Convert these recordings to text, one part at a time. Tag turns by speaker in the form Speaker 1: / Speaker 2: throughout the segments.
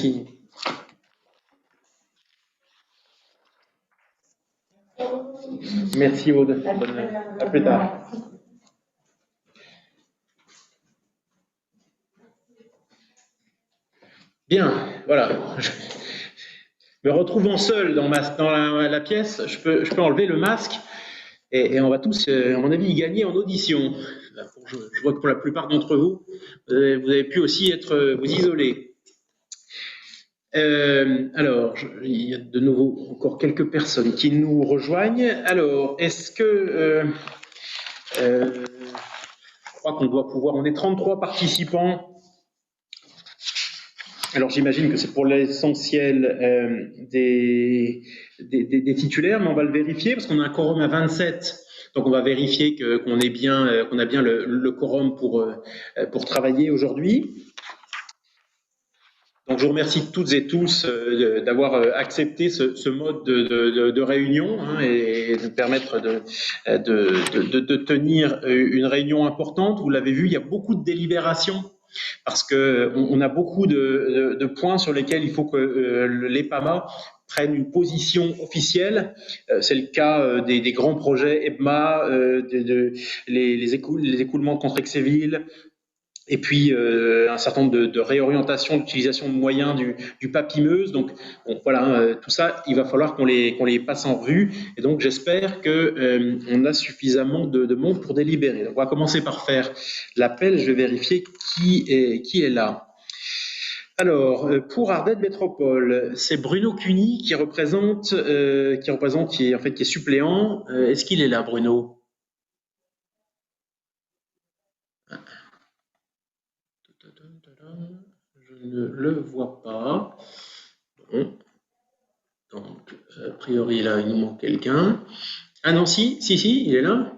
Speaker 1: merci. Merci Aude. À plus tard. Bien, voilà. Je me retrouvant seul dans la pièce, je peux enlever le masque et on va tous, à mon avis, y gagner en audition. Je vois que pour la plupart d'entre vous, vous avez pu aussi vous isoler. Alors, il y a de nouveau encore quelques personnes qui nous rejoignent. Alors, est-ce que je crois qu'on doit pouvoir, on est 33 participants. Alors j'imagine que c'est pour l'essentiel des titulaires, mais on va le vérifier parce qu'on a un quorum à 27. Donc on va vérifier qu'on a bien le quorum pour travailler aujourd'hui. Donc je vous remercie toutes et tous d'avoir accepté ce mode de réunion et de permettre de tenir une réunion importante. Vous l'avez vu, il y a beaucoup de délibérations parce qu'on a beaucoup de points sur lesquels il faut que l'EPAMA prenne une position officielle. C'est le cas des grands projets EBMA, les écoulements de contrats civils, et puis un certain nombre de réorientations d'utilisation de moyens du papimeuse. Donc bon, voilà, tout ça, il va falloir qu'on les passe en revue. Et donc j'espère qu'on a suffisamment de monde pour délibérer. Donc, on va commencer par faire l'appel. Je vais vérifier qui est là. Alors, pour Ardenne Métropole, c'est Bruno Cuny qui est suppléant. Est-ce qu'il est là, Bruno? Je ne le vois pas. Bon. Donc, a priori, là, il nous manque quelqu'un. Ah non, si, il est là.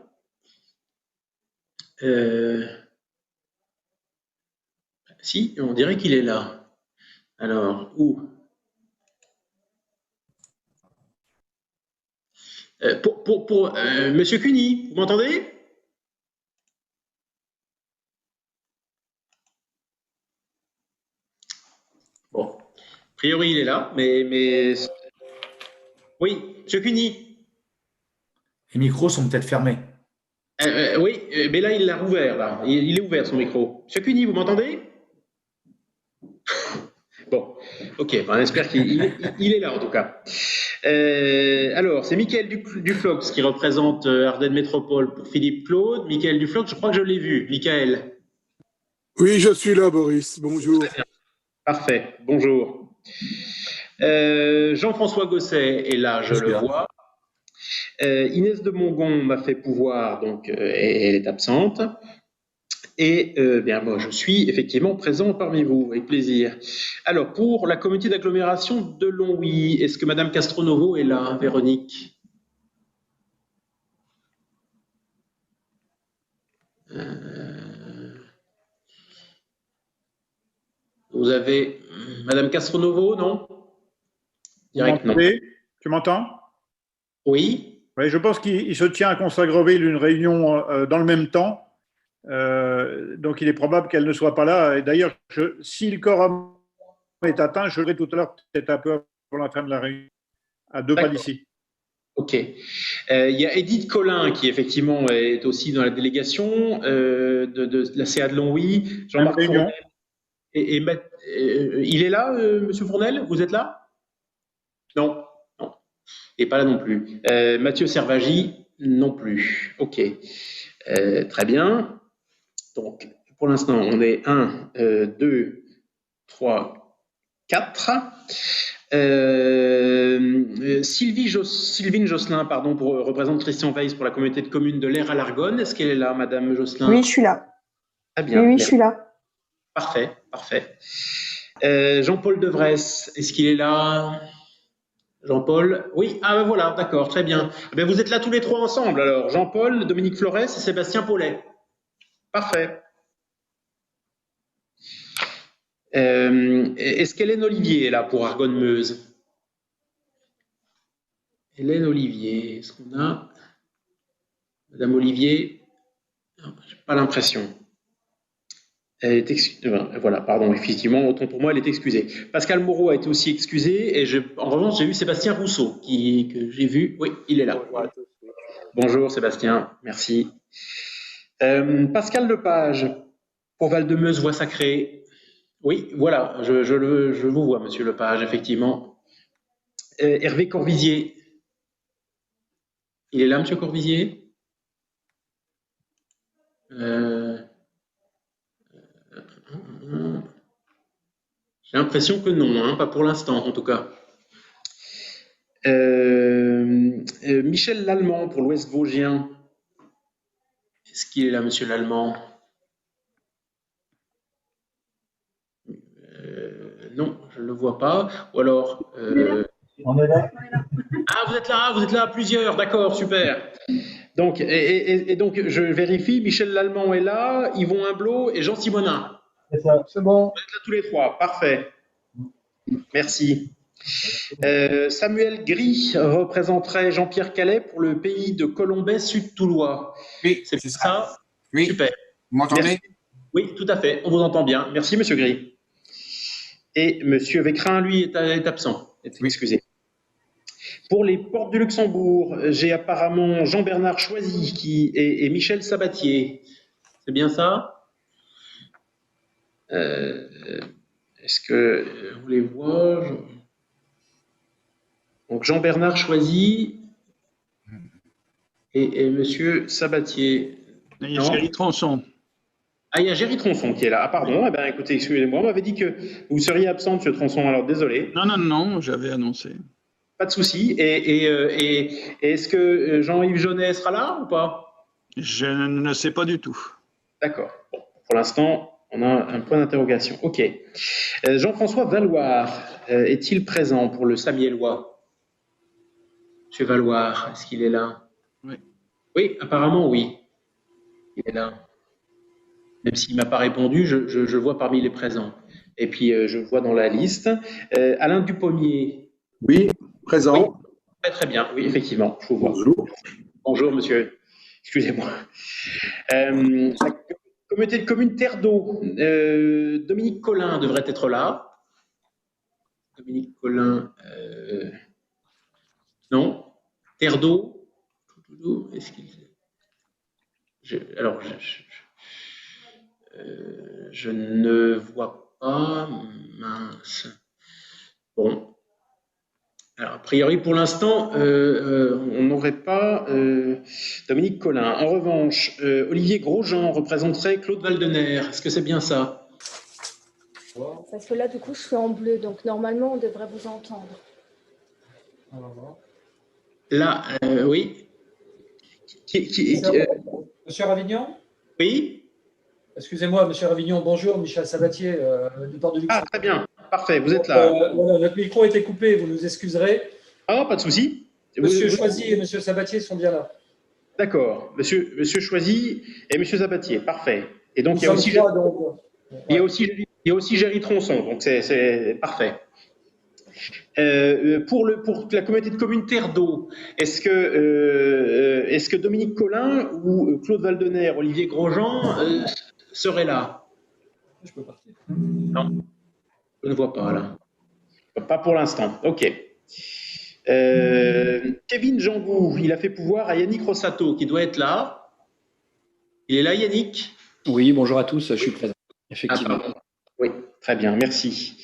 Speaker 1: Si, on dirait qu'il est là. Alors, où? Monsieur Cuny, vous m'entendez? Bon, a priori, il est là, mais... Oui, Monsieur Cuny.
Speaker 2: Les micros sont peut-être fermés.
Speaker 1: Oui, mais là, il l'a rouvert, là. Il est ouvert, son micro. Monsieur Cuny, vous m'entendez? Bon, ok, on espère qu'il est là, en tout cas. Alors, c'est Mickaël Duflox qui représente Ardenne Métropole pour Philippe Claude. Mickaël Duflox, je crois que je l'ai vu. Mickaël.
Speaker 3: Oui, je suis là, Boris. Bonjour.
Speaker 1: Parfait, bonjour. Jean-François Gosset est là, je le vois. Inès de Mongon m'a fait pouvoir, donc elle est absente. Et bien, moi, je suis effectivement présent parmi vous, avec plaisir. Alors, pour la communauté d'agglomération de Longwy, est-ce que Madame Castronovo est là, Véronique? Vous avez Madame Castronovo, non?
Speaker 4: Direct, non. Tu m'entends?
Speaker 1: Oui.
Speaker 4: Oui, je pense qu'il se tient à Consagreville une réunion dans le même temps. Donc, il est probable qu'elle ne soit pas là. Et d'ailleurs, si le quorum est atteint, je serai tout à l'heure, peut-être un peu avant la fin de la réunion, à 2 pas d'ici.
Speaker 1: Ok. Il y a Edith Collin qui, effectivement, est aussi dans la délégation de la CA de Longwy. Jean-Marc Fournel. Il est là, Monsieur Fournel? Vous êtes là? Non. Non. Et pas là non plus. Mathieu Servagi, non plus. Ok. Très bien. Donc, pour l'instant, on est 1, 2, 3, 4. Sylvine Josselin, pardon, représente Christian Weiss pour la communauté de communes de l'Aire à l'Argonne. Est-ce qu'elle est là, Madame Josselin?
Speaker 5: Oui, je suis là.
Speaker 1: Très bien.
Speaker 5: Oui, je suis là.
Speaker 1: Parfait, parfait. Jean-Paul Devresse, est-ce qu'il est là? Jean-Paul? Oui, ah ben voilà, d'accord, très bien. Ben vous êtes là tous les trois ensemble, alors. Jean-Paul, Dominique Flores et Sébastien Paulet. Parfait. Est-ce qu'Hélène Olivier est là pour Argonne-Meuse? Hélène Olivier, est-ce qu'on a Madame Olivier? Non, j'ai pas l'impression. Voilà, pardon, effectivement, autant pour moi, elle est excusée. Pascal Moreau a été aussi excusé, et en revanche, j'ai vu Sébastien Rousseau, que j'ai vu. Oui, il est là. Bonjour Sébastien, merci. Pascal Lepage, pour Val-de-Meuse, voix sacrée. Oui, voilà, je vous vois, monsieur Lepage, effectivement. Hervé Corvisier. Il est là, monsieur Corvisier? J'ai l'impression que non, hein, pas pour l'instant en tout cas. Michel Lallemand pour l'Ouest Vosgien. Est-ce qu'il est là, monsieur Lallemand? Non, je ne le vois pas. Ou alors.
Speaker 2: On est là.
Speaker 1: Ah, vous êtes là, plusieurs, d'accord, super. Donc, donc, je vérifie, Michel Lallemand est là, Yvon Humblot et Jean Simonin.
Speaker 2: C'est ça, c'est bon.
Speaker 1: Vous êtes là tous les trois, parfait. Merci. Samuel Gris représenterait Jean-Pierre Calais pour le pays de Colombais Sud-Toulois.
Speaker 5: Oui,
Speaker 1: c'est ça.
Speaker 5: Oui.
Speaker 1: Super.
Speaker 5: Vous m'entendez?
Speaker 1: Oui, tout à fait, on vous entend bien. Merci, monsieur Gris. Et monsieur Vécrin, lui, est absent. Excusez. Pour les Portes du Luxembourg, j'ai apparemment Jean-Bernard Choisy et Michel Sabatier. C'est bien ça? Est-ce que vous les voyez? Donc Jean-Bernard Choisy et monsieur Sabatier.
Speaker 6: Il y a Géry Tronçon.
Speaker 1: Ah, il y a Géry Tronçon qui est là. Ah, pardon. Eh bien, écoutez, excusez-moi, on m'avait dit que vous seriez absent, monsieur Tronçon, alors désolé.
Speaker 6: Non, j'avais annoncé.
Speaker 1: Pas de souci. Et est-ce que Jean-Yves Jaunet sera là ou pas?
Speaker 6: Je ne sais pas du tout.
Speaker 1: D'accord. Bon, pour l'instant, on a un point d'interrogation. OK. Jean-François Valoir est-il présent pour le Samiellois? Monsieur Valoir, est-ce qu'il est là?
Speaker 6: Oui.
Speaker 1: Oui, apparemment, oui. Il est là. Même s'il ne m'a pas répondu, je vois parmi les présents. Et puis, je vois dans la liste. Alain Dupommier.
Speaker 3: Oui, présent.
Speaker 1: Oui, très bien, oui, effectivement, je vous vois.
Speaker 3: Bonjour.
Speaker 1: Bonjour, monsieur. Excusez-moi. La communauté de communes Terre d'Eau, Dominique Collin devrait être là. Dominique Collin, non. Terre d'Eau, est-ce qu'il... Alors, je ne vois pas. Mince. Bon. Alors, a priori, pour l'instant, on n'aurait pas Dominique Collin. En revanche, Olivier Grosjean représenterait Claude Valdener. Est-ce que c'est bien ça?
Speaker 7: Parce que là, du coup, je suis en bleu, donc normalement, on devrait vous entendre.
Speaker 1: Là, oui.
Speaker 8: Monsieur Ravignon?
Speaker 1: Oui.
Speaker 8: Excusez-moi, monsieur Ravignon, bonjour, Michel Sabatier, du port de Luxembourg.
Speaker 1: Ah, très bien, parfait, vous êtes là.
Speaker 8: Voilà, notre micro a été coupé, vous nous excuserez.
Speaker 1: Ah, pas de souci.
Speaker 8: Monsieur Choisy et monsieur Sabatier sont bien là.
Speaker 1: D'accord, monsieur Choisy et monsieur Sabatier, parfait. Et donc, il y a aussi Géry Tronçon, donc c'est parfait. Pour la communauté de communes Terre d'Eau, est-ce que Dominique Collin ou Claude Valdener, Olivier Grosjean seraient là?
Speaker 8: Je peux partir.
Speaker 1: Non, je ne vois pas là. Pas pour l'instant. OK. Kevin Jambou, il a fait pouvoir à Yannick Rossato, qui doit être là. Il est là, Yannick?
Speaker 9: Oui, bonjour à tous, je suis présent, effectivement.
Speaker 1: Ah, oui, très bien, merci.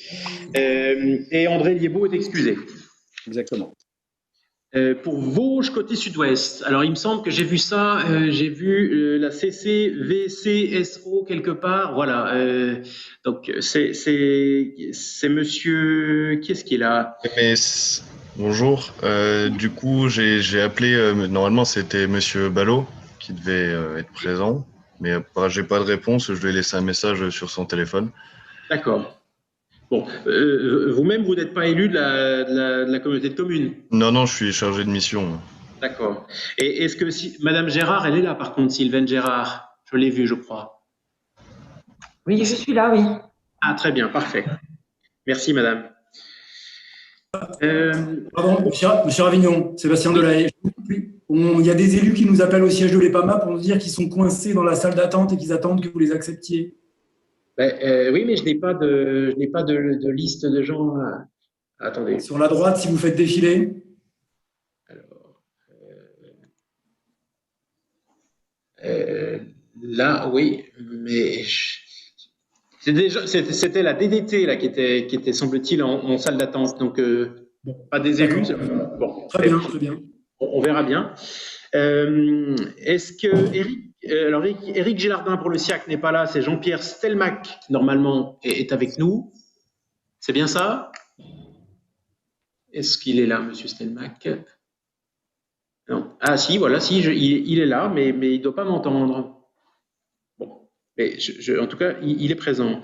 Speaker 1: Et André Liébaud est excusé.
Speaker 9: Exactement.
Speaker 1: Pour Vosges, côté sud-ouest. Alors, il me semble que j'ai vu ça, j'ai vu la CCVCSO quelque part. Voilà. Donc, c'est monsieur... Qui est-ce qui est là?
Speaker 10: Bonjour. Du coup, j'ai appelé, normalement, c'était monsieur Ballot qui devait être présent, mais j'ai pas de réponse. Je lui ai laissé un message sur son téléphone.
Speaker 1: D'accord. Bon, vous-même, vous n'êtes pas élu de la communauté de communes?
Speaker 10: Non, je suis chargé de mission.
Speaker 1: D'accord. Et est-ce que Madame Gérard, elle est là par contre, Sylvaine Gérard? Je l'ai vue, je crois.
Speaker 11: Oui, je suis là, oui.
Speaker 1: Ah, très bien, parfait. Merci, madame.
Speaker 12: Pardon, monsieur Ravignon, Sébastien Delahaye. Il y a des élus qui nous appellent au siège de l'EPAMA pour nous dire qu'ils sont coincés dans la salle d'attente et qu'ils attendent que vous les acceptiez.
Speaker 1: Oui, mais je n'ai pas de liste de gens. Attendez.
Speaker 12: Sur la droite, si vous faites défiler.
Speaker 1: Là, oui, mais c'était la DDT là qui était semble-t-il en salle d'attente, donc pas des élus. Bon,
Speaker 12: très bien, très bien.
Speaker 1: On verra bien. Est-ce que Éric Gélardin pour le SIAC n'est pas là, c'est Jean-Pierre Stelmach qui normalement est avec nous. C'est bien ça? Est-ce qu'il est là, Monsieur Stelmach? Non. Ah si, voilà, si, il est là, mais il ne doit pas m'entendre. Bon, mais en tout cas, il est présent.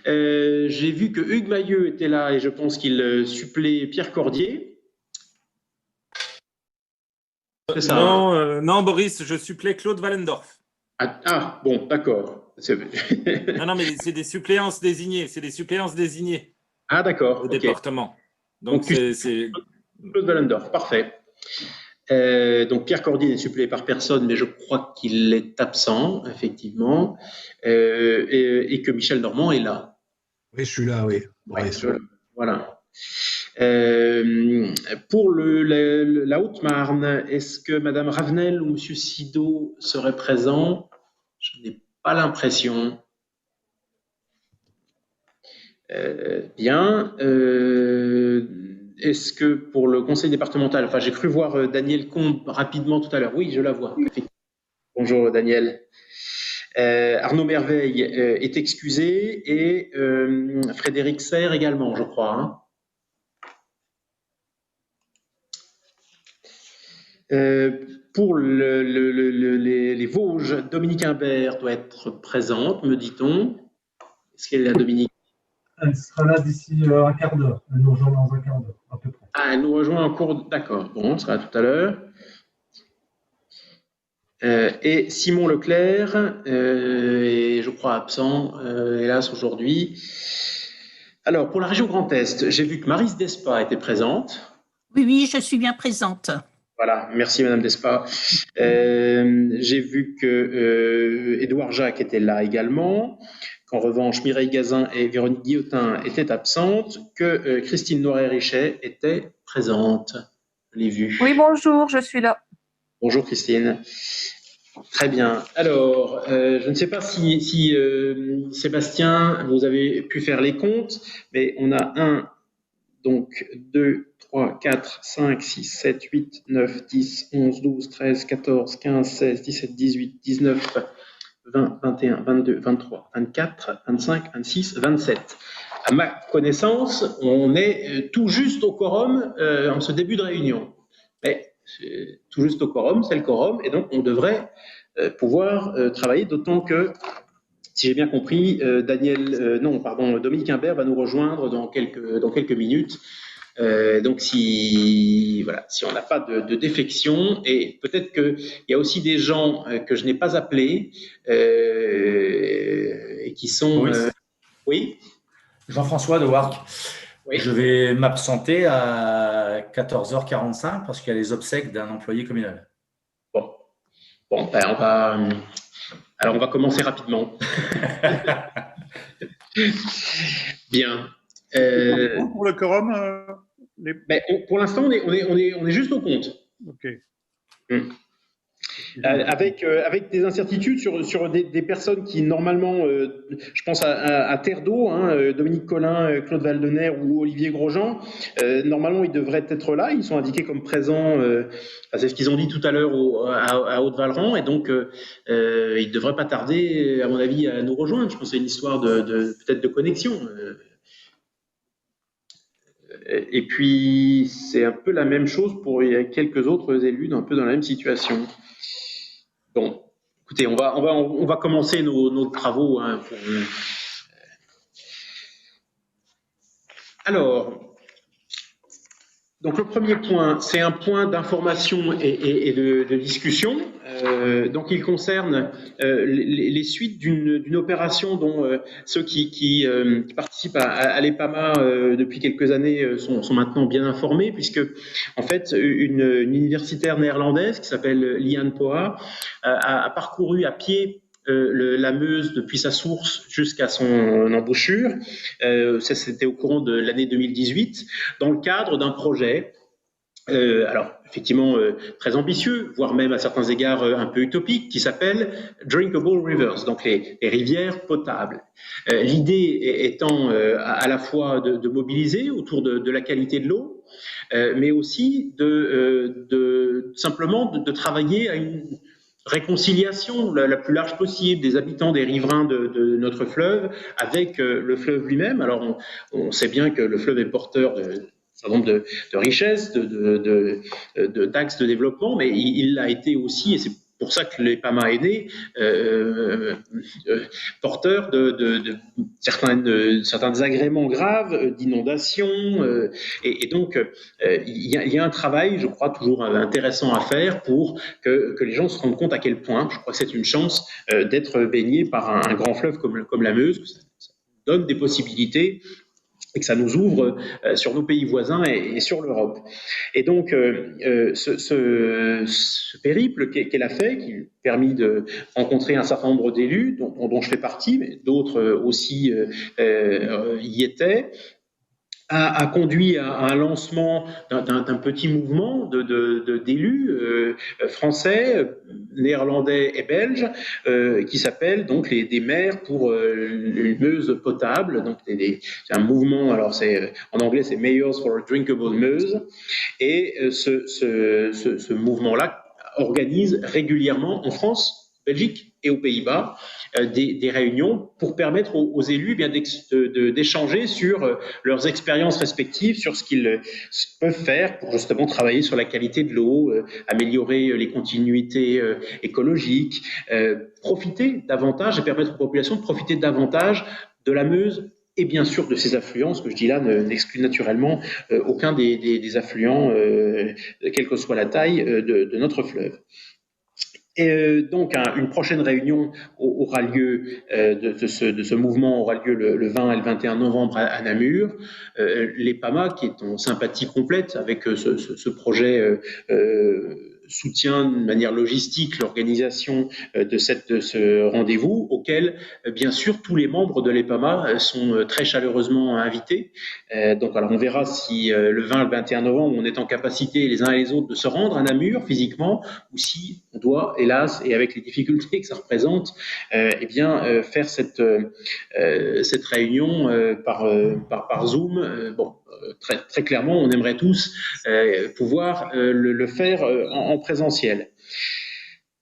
Speaker 1: J'ai vu que Hugues Mailleux était là et je pense qu'il supplée Pierre Cordier. C'est ça, hein?
Speaker 5: Non, Boris, je supplée Claude Wallendorf.
Speaker 1: Bon, d'accord.
Speaker 5: Non, mais c'est des suppléances désignées. C'est des suppléances désignées.
Speaker 1: Ah, d'accord.
Speaker 5: Au département. Donc, c'est
Speaker 1: Claude Wallendorf, parfait. Donc Pierre Cordier n'est suppléé par personne, mais je crois qu'il est absent, effectivement, et que Michel Normand est là.
Speaker 3: Oui, je suis là, oui.
Speaker 1: Voilà. Pour la Haute-Marne, est-ce que Madame Ravenel ou Monsieur Sido seraient présents? Je n'ai pas l'impression. Bien. Est-ce que pour le conseil départemental, enfin j'ai cru voir Daniel Combe rapidement tout à l'heure. Oui, je la vois. Bonjour Daniel. Arnaud Merveille est excusé et Frédéric Serre également, je crois. Pour les Vosges, Dominique Imbert doit être présente, me dit-on. Est-ce qu'elle est là, Dominique?
Speaker 2: Elle sera là d'ici un quart d'heure. Elle nous rejoint dans un quart d'heure, à peu près.
Speaker 1: Ah, elle nous rejoint en cours. D'accord. Bon, ce sera tout à l'heure. Et Simon Leclerc est, je crois, absent, hélas, aujourd'hui. Alors, pour la région Grand Est, j'ai vu que Maryse Despas était présente.
Speaker 13: Oui, je suis bien présente.
Speaker 1: Voilà, merci Madame Despas. J'ai vu que Édouard Jacques était là également. Qu'en revanche, Mireille Gazin et Véronique Guillotin étaient absentes, que Christine Noiret-Richet était présente. Je l'ai vue.
Speaker 14: Oui, bonjour, je suis là.
Speaker 1: Bonjour Christine. Très bien. Alors, je ne sais pas si Sébastien, vous avez pu faire les comptes, mais on a 2, 3, 4, 5, 6, 7, 8, 9, 10, 11, 12, 13, 14, 15, 16, 17, 18, 19, 20, 21, 22, 23, 24, 25, 26, 27. À ma connaissance, on est tout juste au quorum en ce début de réunion. Mais tout juste au quorum, c'est le quorum, et donc on devrait pouvoir travailler, d'autant que, si j'ai bien compris, Dominique Imbert va nous rejoindre dans quelques minutes. Donc si on n'a pas de défection, et peut-être qu'il y a aussi des gens que je n'ai pas appelés et qui sont... Oui,
Speaker 15: Jean-François de Warc.
Speaker 1: Oui.
Speaker 15: Je vais m'absenter à 14h45 parce qu'il y a les obsèques d'un employé communal.
Speaker 1: Bon, on va commencer rapidement. Bien.
Speaker 4: Pour le quorum,
Speaker 1: pour l'instant, on est juste au compte.
Speaker 4: Ok.
Speaker 1: Avec des incertitudes sur des personnes qui, normalement, je pense à Terre d'Eau, Dominique Collin, Claude Valdener ou Olivier Grosjean, normalement, ils devraient être là. Ils sont indiqués comme présents, c'est ce qu'ils ont dit tout à l'heure à Haute-Valran, et donc ils ne devraient pas tarder, à mon avis, à nous rejoindre. Je pense que c'est une histoire peut-être de connexion. Et puis, c'est un peu la même chose pour quelques autres élus, un peu dans la même situation. Bon, écoutez, on va commencer nos travaux. Alors, donc le premier point, c'est un point d'information et de discussion. Donc, il concerne les suites d'une opération dont ceux qui participent à l'EPAMA depuis quelques années sont maintenant bien informés, puisque en fait une universitaire néerlandaise qui s'appelle Liane Poha a parcouru à pied la Meuse depuis sa source jusqu'à son embouchure. Ça, c'était au courant de l'année 2018, dans le cadre d'un projet alors effectivement très ambitieux, voire même à certains égards un peu utopique, qui s'appelle Drinkable Rivers, donc les rivières potables. L'idée étant à la fois de mobiliser autour de la qualité de l'eau, mais aussi simplement de travailler à une réconciliation la plus large possible des habitants, des riverains de notre fleuve avec le fleuve lui-même. Alors on sait bien que le fleuve est porteur de certain nombre de richesses, d'axes de développement, mais il l'a été aussi, et c'est pour ça que l'EPAMA est né, porteur de certains désagréments graves, d'inondations, et donc il y a un travail, je crois, toujours intéressant à faire pour que les gens se rendent compte à quel point, je crois que c'est une chance d'être baigné par un grand fleuve comme la Meuse, que ça donne des possibilités et que ça nous ouvre sur nos pays voisins et sur l'Europe. Et donc, ce périple qu'elle a fait, qui lui a permis de rencontrer un certain nombre d'élus, dont je fais partie, mais d'autres aussi y étaient, a conduit à un lancement d'un petit mouvement d'élus français, néerlandais et belges, qui s'appelle donc des maires pour une Meuse potable. Donc c'est un mouvement, alors en anglais c'est Mayors for a Drinkable Meuse, et ce mouvement-là organise régulièrement en France, Belgique et aux Pays-Bas des réunions pour permettre aux élus d'échanger sur leurs expériences respectives, sur ce qu'ils peuvent faire pour justement travailler sur la qualité de l'eau, améliorer les continuités écologiques, profiter davantage et permettre aux populations de profiter davantage de la Meuse et bien sûr de ses affluents. Ce que je dis là n'exclut naturellement aucun des affluents, quelle que soit la taille de notre fleuve. Et donc, une prochaine réunion aura lieu de ce mouvement aura lieu le 20 et le 21 novembre à Namur. L'EPAMA, qui est en sympathie complète avec ce projet, soutient de manière logistique l'organisation de ce rendez-vous, auquel, bien sûr, tous les membres de l'EPAMA sont très chaleureusement invités. Donc, alors, on verra si le 20 et le 21 novembre, on est en capacité les uns et les autres de se rendre à Namur physiquement, ou si on doit, hélas, et avec les difficultés que ça représente, faire cette réunion par Zoom. Très clairement, on aimerait tous pouvoir le faire en présentiel.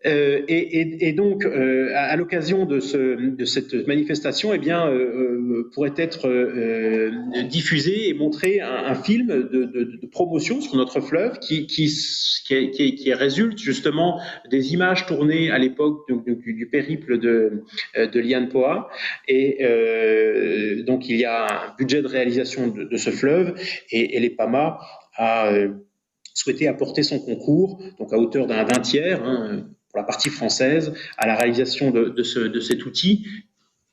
Speaker 1: Et donc, à l'occasion de cette manifestation, pourrait être diffusé et montré un film de promotion sur notre fleuve qui résulte justement des images tournées à l'époque du périple de Liane Poa. Et donc, il y a un budget de réalisation de ce fleuve et l'EPAMA a souhaité apporter son concours, donc à hauteur d'un tiers, pour la partie française, à la réalisation de cet outil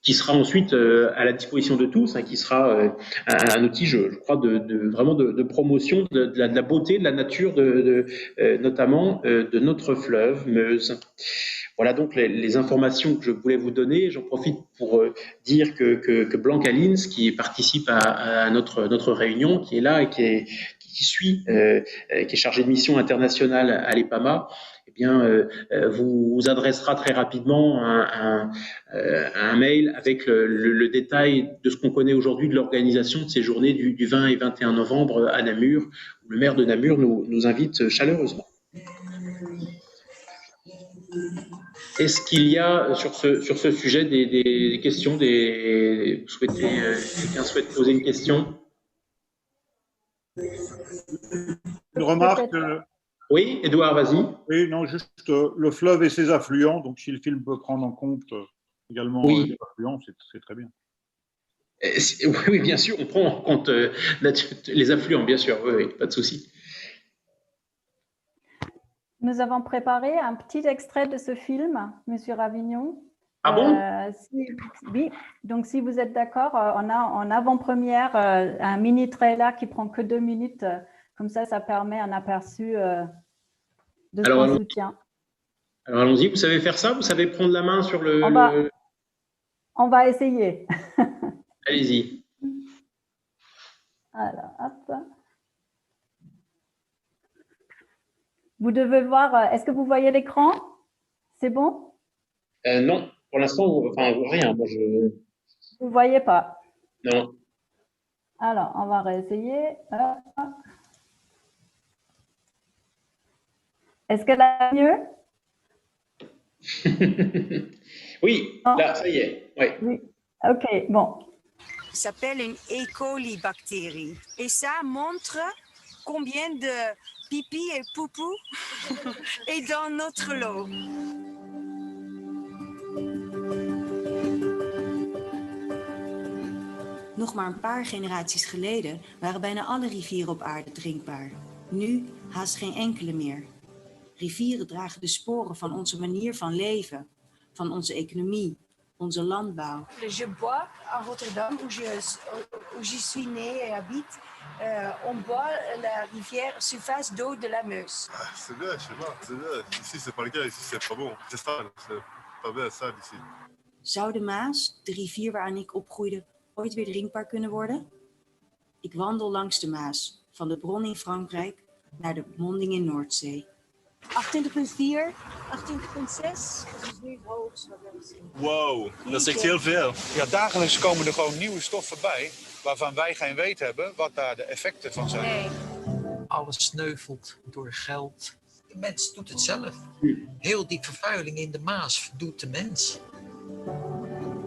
Speaker 1: qui sera ensuite à la disposition de tous, qui sera un outil, je crois, vraiment de promotion de la beauté, de la nature, notamment de notre fleuve Meuse. Voilà donc les informations que je voulais vous donner. J'en profite pour dire que Blanca Lins, qui participe à notre réunion, qui est là et qui suit, qui est chargé de mission internationale à l'EPAMA, vous adressera très rapidement un mail avec le détail de ce qu'on connaît aujourd'hui de l'organisation de ces journées du 20 et 21 novembre à Namur, où le maire de Namur nous invite chaleureusement. Est-ce qu'il y a sur ce sujet des questions, quelqu'un souhaite poser une question?
Speaker 4: Une remarque.
Speaker 1: Oui, Edouard, vas-y.
Speaker 4: Oui, non, juste le fleuve et ses affluents. Donc, si le film peut prendre en compte également les affluents, c'est très bien.
Speaker 1: Oui, bien sûr, on prend en compte les affluents, bien sûr. Oui, pas de souci.
Speaker 14: Nous avons préparé un petit extrait de ce film, Monsieur Ravignon.
Speaker 1: Ah bon?
Speaker 14: Oui, donc si vous êtes d'accord, on a en avant-première un mini trailer qui prend que 2 minutes. Comme ça permet un aperçu de son soutien.
Speaker 1: Alors allons-y, vous savez faire ça? Vous savez prendre la main sur le...
Speaker 14: On va essayer.
Speaker 1: Allez-y.
Speaker 14: Alors, hop. Vous devez voir, est-ce que vous voyez l'écran? C'est bon?
Speaker 1: Non, pour l'instant, enfin, rien. Moi,
Speaker 14: Vous ne voyez pas?
Speaker 1: Non.
Speaker 14: Alors, on va réessayer. Hop. Est-ce qu'elle a mieux?
Speaker 1: Oui, là, ça y est. Ouais.
Speaker 14: Oui. OK, bon.
Speaker 16: Ça s'appelle une E. coli bactérie. Et ça montre combien de pipi et poupou est dans notre lot. Nog maar een paar generaties geleden waren bijna alle rivieren op aarde drinkbaar. Nu haast geen enkele meer. Rivieren dragen de sporen van onze manier van leven, van onze economie, onze landbouw. Je bois à Rotterdam, où j'y suis né et habite, on boit la rivière surface d'eau de la Meuse.
Speaker 17: C'est bien, je sais pas, c'est bien. Ici, c'est pas le cas, ici, c'est pas bon. C'est sale, c'est pas bien sale ici.
Speaker 16: Zou de Maas, de rivier waaraan ik opgroeide, ooit weer drinkbaar kunnen worden? Ik wandel langs de Maas, van de bron in Frankrijk naar de monding in Noordzee. 28,4, 28,6, dat is nu het hoogste wat we hebben gezien.
Speaker 18: Wow, dat is echt heel veel. Ja, dagelijks komen er gewoon nieuwe stoffen bij, waarvan wij geen weet hebben wat daar de effecten van zijn.
Speaker 19: Nee. Alles sneuvelt door geld. De mens doet het zelf. Heel die vervuiling in de Maas doet de mens.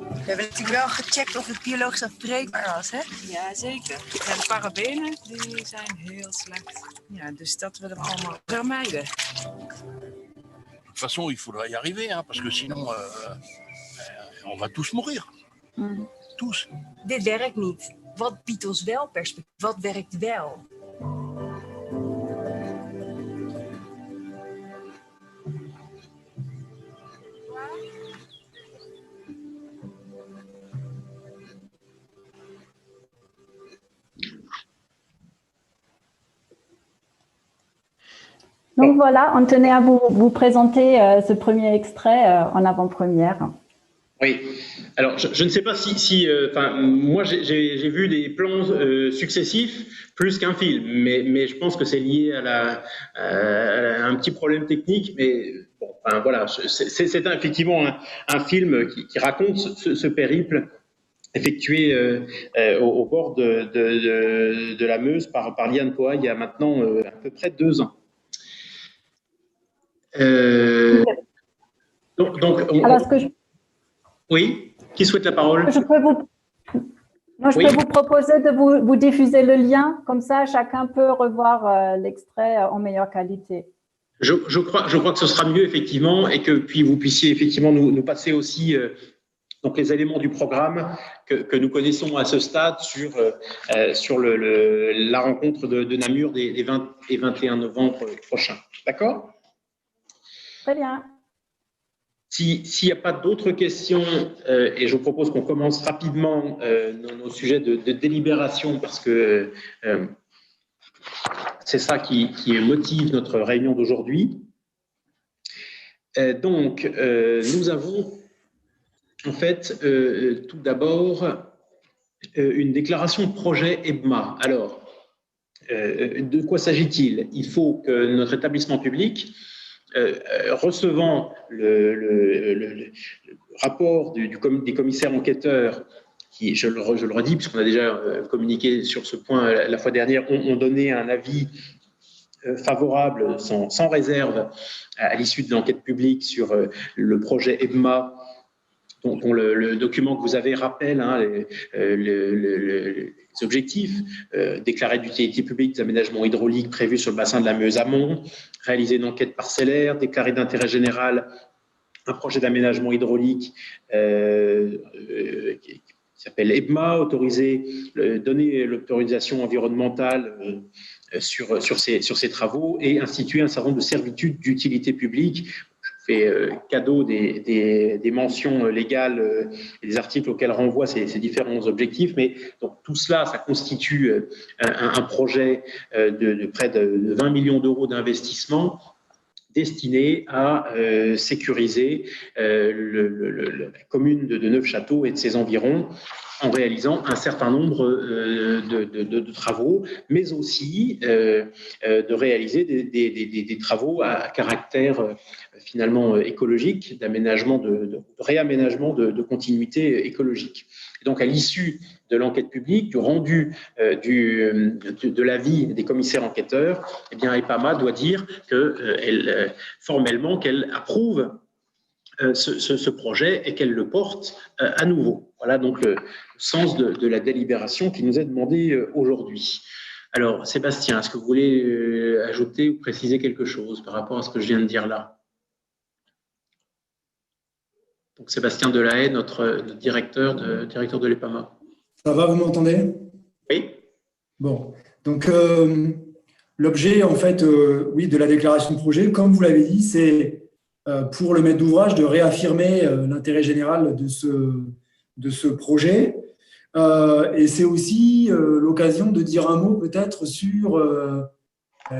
Speaker 16: We hebben natuurlijk wel gecheckt of het biologisch afbreekbaar was, hè? Ja, zeker. Ja, de parabenen die zijn heel slecht. Ja, dus dat we hem allemaal vermijden.
Speaker 18: De toute façon, il faudra y arriver, hein, parce que sinon, on va tous mourir. Tous.
Speaker 16: Dit werkt niet. Wat biedt ons wel perspectief? Wat werkt wel?
Speaker 14: Donc voilà, on tenait à vous présenter ce premier extrait en avant-première.
Speaker 1: Oui. Alors, je ne sais pas si moi, j'ai vu des plans successifs plus qu'un film, mais je pense que c'est lié à un petit problème technique. Mais bon, enfin, voilà, c'est effectivement un film qui raconte ce périple effectué au bord de la Meuse par Liane Poa il y a maintenant à peu près 2 ans. Oui, qui souhaite la parole?
Speaker 14: Je peux vous proposer de vous diffuser le lien, comme ça chacun peut revoir l'extrait en meilleure qualité.
Speaker 1: Je crois que ce sera mieux effectivement, et que puis vous puissiez effectivement nous passer aussi donc les éléments du programme que nous connaissons à ce stade sur la rencontre de Namur des 20 et 21 novembre prochains. D'accord?
Speaker 14: Très bien.
Speaker 1: S'il n'y a pas d'autres questions, et je vous propose qu'on commence rapidement nos sujets de délibération, parce que c'est ça qui motive notre réunion d'aujourd'hui. Donc, nous avons en fait tout d'abord une déclaration de projet EBMA. Alors, de quoi s'agit-il? Il faut que notre établissement public, recevant le rapport des commissaires enquêteurs qui, je le redis, puisqu'on a déjà communiqué sur ce point la fois dernière, ont donné un avis favorable, sans réserve, à l'issue de l'enquête publique sur le projet EBMA, dont le document que vous avez rappelle les objectifs déclarés d'utilité publique des aménagements hydrauliques prévus sur le bassin de la Meuse amont, réaliser une enquête parcellaire, déclarer d'intérêt général un projet d'aménagement hydraulique qui s'appelle EBMA, donner l'autorisation environnementale sur ces travaux et instituer un certain nombre de servitudes d'utilité publique. Cadeau des mentions légales et des articles auxquels renvoient ces différents objectifs, mais donc tout cela, ça constitue un projet de près de 20 millions d'euros d'investissement destiné à sécuriser la commune de Neufchâteau et de ses environs en réalisant un certain nombre de travaux, mais aussi de réaliser des travaux à caractère finalement écologique, d'aménagement, de réaménagement de continuité écologique. Et donc, à l'issue de l'enquête publique, du rendu de l'avis des commissaires enquêteurs, eh bien, EPAMA doit dire formellement qu'elle approuve ce projet et qu'elle le porte à nouveau. Voilà donc le sens de la délibération qui nous est demandée aujourd'hui. Alors, Sébastien, est-ce que vous voulez ajouter ou préciser quelque chose par rapport à ce que je viens de dire là? Donc, Sébastien Delahaye, notre directeur de l'EPAMA.
Speaker 12: Ça va, vous m'entendez?
Speaker 1: Oui.
Speaker 12: Bon, donc l'objet, en fait, oui, de la déclaration de projet, comme vous l'avez dit, c'est pour le maître d'ouvrage de réaffirmer l'intérêt général de ce projet. Et c'est aussi l'occasion de dire un mot peut-être sur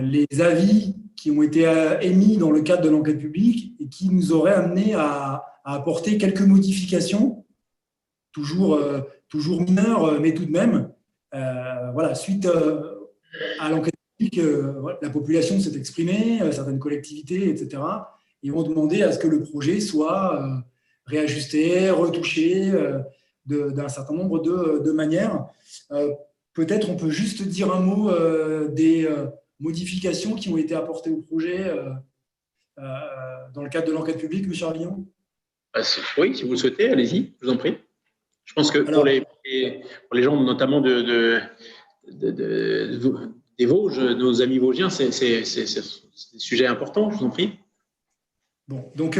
Speaker 12: les avis qui ont été émis dans le cadre de l'enquête publique et qui nous auraient amené à apporter quelques modifications, toujours mineures, mais tout de même. Voilà, suite à l'enquête publique, la population s'est exprimée, certaines collectivités, etc., et ont demandé à ce que le projet soit réajusté, retouché d'un certain nombre de manières. Peut-être on peut juste dire un mot des modifications qui ont été apportées au projet dans le cadre de l'enquête publique, M. Ravillon.
Speaker 1: Oui, si vous le souhaitez, allez-y, je vous en prie. Je pense que pour les gens, notamment des Vosges, nos amis vosgiens, c'est des sujets importants, je vous en prie.
Speaker 12: Bon, donc,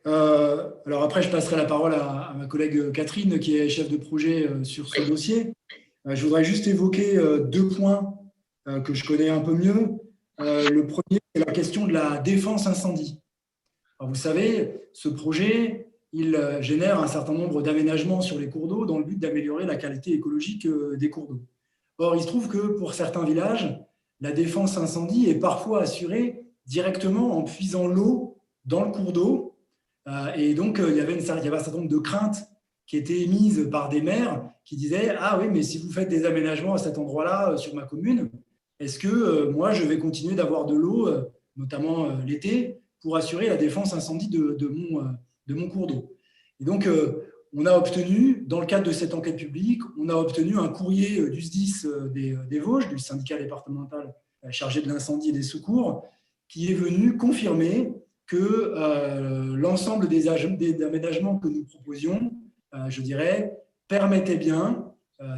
Speaker 12: alors après, je passerai la parole à ma collègue Catherine, qui est chef de projet sur ce dossier. Je voudrais juste évoquer deux points que je connais un peu mieux. Le premier, c'est la question de la défense incendie. Alors, vous savez, ce projet, il génère un certain nombre d'aménagements sur les cours d'eau dans le but d'améliorer la qualité écologique des cours d'eau. Or, il se trouve que pour certains villages, la défense incendie est parfois assurée directement en puisant l'eau dans le cours d'eau. Et donc, il y avait un certain nombre de craintes qui étaient émises par des maires qui disaient « Ah oui, mais si vous faites des aménagements à cet endroit-là sur ma commune, est-ce que moi, je vais continuer d'avoir de l'eau, notamment l'été, pour assurer la défense incendie de mon cours d'eau ?» Et donc, on a obtenu, dans le cadre de cette enquête publique, on a obtenu un courrier du SDIS des Vosges, du syndicat départemental chargé de l'incendie et des secours, qui est venu confirmer que l'ensemble des aménagements que nous proposions, je dirais, permettaient bien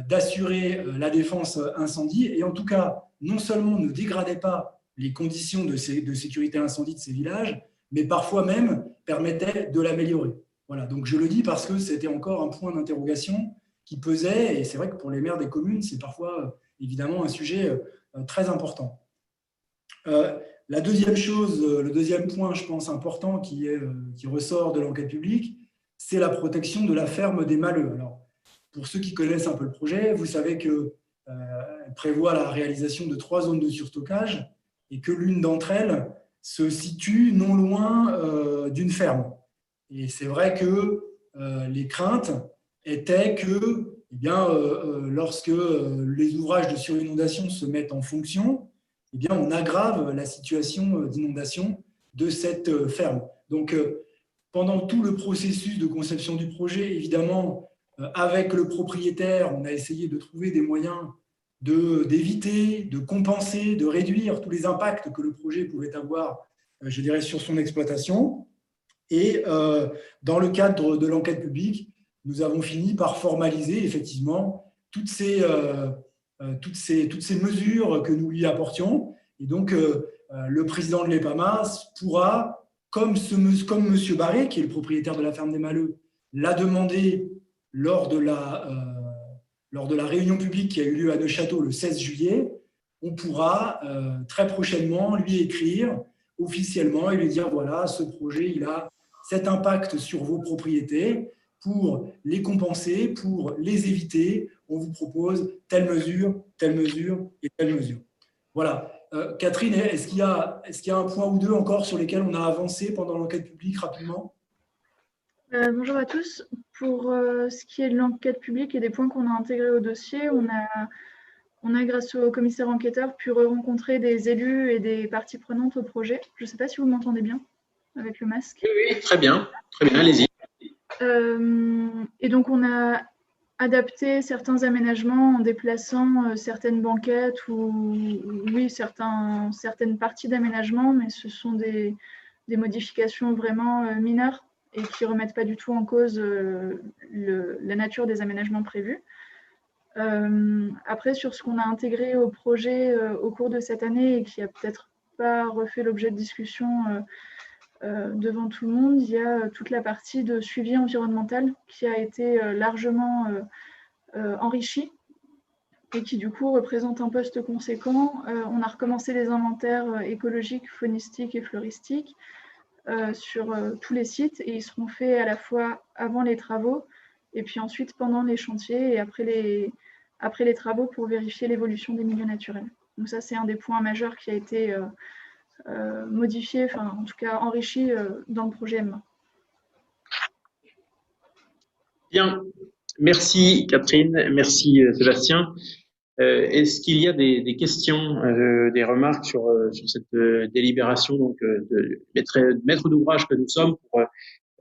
Speaker 12: d'assurer la défense incendie et en tout cas, non seulement ne dégradaient pas les conditions de sécurité incendie de ces villages, mais parfois même permettaient de l'améliorer. Voilà, donc je le dis parce que c'était encore un point d'interrogation qui pesait et c'est vrai que pour les maires des communes, c'est parfois évidemment un sujet très important. La deuxième chose, le deuxième point, je pense, important qui ressort de l'enquête publique, c'est la protection de la ferme des Maleux. Alors, pour ceux qui connaissent un peu le projet, vous savez qu'elle prévoit la réalisation de 3 zones de surstockage et que l'une d'entre elles se situe non loin d'une ferme. Et c'est vrai que les craintes étaient que, lorsque les ouvrages de surinondation se mettent en fonction, eh bien, on aggrave la situation d'inondation de cette ferme. Donc, pendant tout le processus de conception du projet, évidemment, avec le propriétaire, on a essayé de trouver des moyens d'éviter, de compenser, de réduire tous les impacts que le projet pouvait avoir, je dirais, sur son exploitation. Et dans le cadre de l'enquête publique, nous avons fini par formaliser effectivement toutes ces mesures que nous lui apportions. Et donc, le président de l'EPAMA pourra, comme M. Barré, qui est le propriétaire de la ferme des Maleux, l'a demandé lors de la réunion publique qui a eu lieu à Neufchâteau le 16 juillet, on pourra très prochainement lui écrire officiellement et lui dire, voilà, ce projet, il a cet impact sur vos propriétés. Pour les compenser, pour les éviter, on vous propose telle mesure et telle mesure. Voilà. Catherine, est-ce qu'il y a un point ou deux encore sur lesquels on a avancé pendant l'enquête publique rapidement?
Speaker 20: Bonjour à tous. Pour ce qui est de l'enquête publique et des points qu'on a intégrés au dossier, on a, grâce au commissaire enquêteur, pu rencontrer des élus et des parties prenantes au projet. Je ne sais pas si vous m'entendez bien avec le masque.
Speaker 1: Oui, très bien, allez-y.
Speaker 20: Et donc, on a adapté certains aménagements en déplaçant certaines banquettes ou oui, certaines parties d'aménagement, mais ce sont des modifications vraiment mineures et qui ne remettent pas du tout en cause la nature des aménagements prévus. Après, sur ce qu'on a intégré au projet au cours de cette année et qui n'a peut-être pas refait l'objet de discussion devant tout le monde, il y a toute la partie de suivi environnemental qui a été largement enrichie et qui du coup représente un poste conséquent. On a recommencé les inventaires écologiques, faunistiques et floristiques sur tous les sites et ils seront faits à la fois avant les travaux et puis ensuite pendant les chantiers et après les travaux pour vérifier l'évolution des milieux naturels. Donc ça, c'est un des points majeurs qui a été modifié, enfin en tout cas enrichi dans le projet MA.
Speaker 1: Bien, merci Catherine, merci Sébastien. Est-ce qu'il y a des questions, des remarques sur cette délibération donc, de maître d'ouvrage que nous sommes pour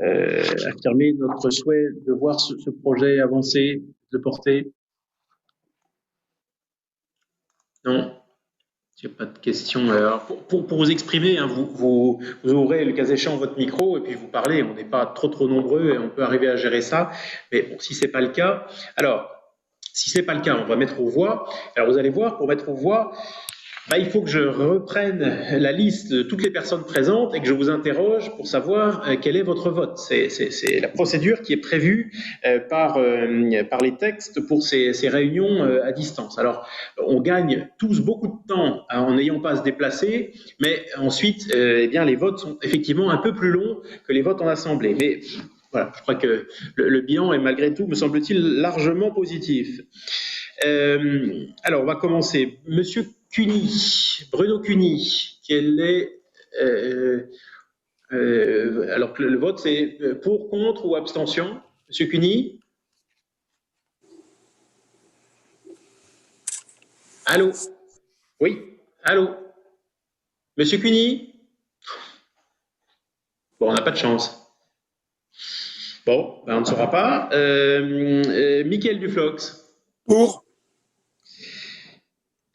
Speaker 1: affirmer notre souhait de voir ce projet avancer, se porter? Non? Il n'y a pas de questions. Alors, pour vous exprimer, hein, vous ouvrez le cas échéant votre micro et puis vous parlez. On n'est pas trop nombreux et on peut arriver à gérer ça. Mais bon, si c'est pas le cas, alors si c'est pas le cas, on va mettre aux voix. Alors vous allez voir, pour mettre aux voix, il faut que je reprenne la liste de toutes les personnes présentes et que je vous interroge pour savoir quel est votre vote. C'est la procédure qui est prévue par les textes pour ces réunions à distance. Alors, on gagne tous beaucoup de temps en n'ayant pas à se déplacer, mais ensuite, eh bien, les votes sont effectivement un peu plus longs que les votes en assemblée. Mais voilà, je crois que le bilan est malgré tout, me semble-t-il, largement positif. Alors, on va commencer. Monsieur Cuny, Bruno Cuny, quel est alors que le vote c'est pour, contre ou abstention? Monsieur Cuny? Allô? Oui, allô? Monsieur Cuny? Bon, on n'a pas de chance. Bon, on ne saura pas. Mickaël Duflox?
Speaker 12: Pour.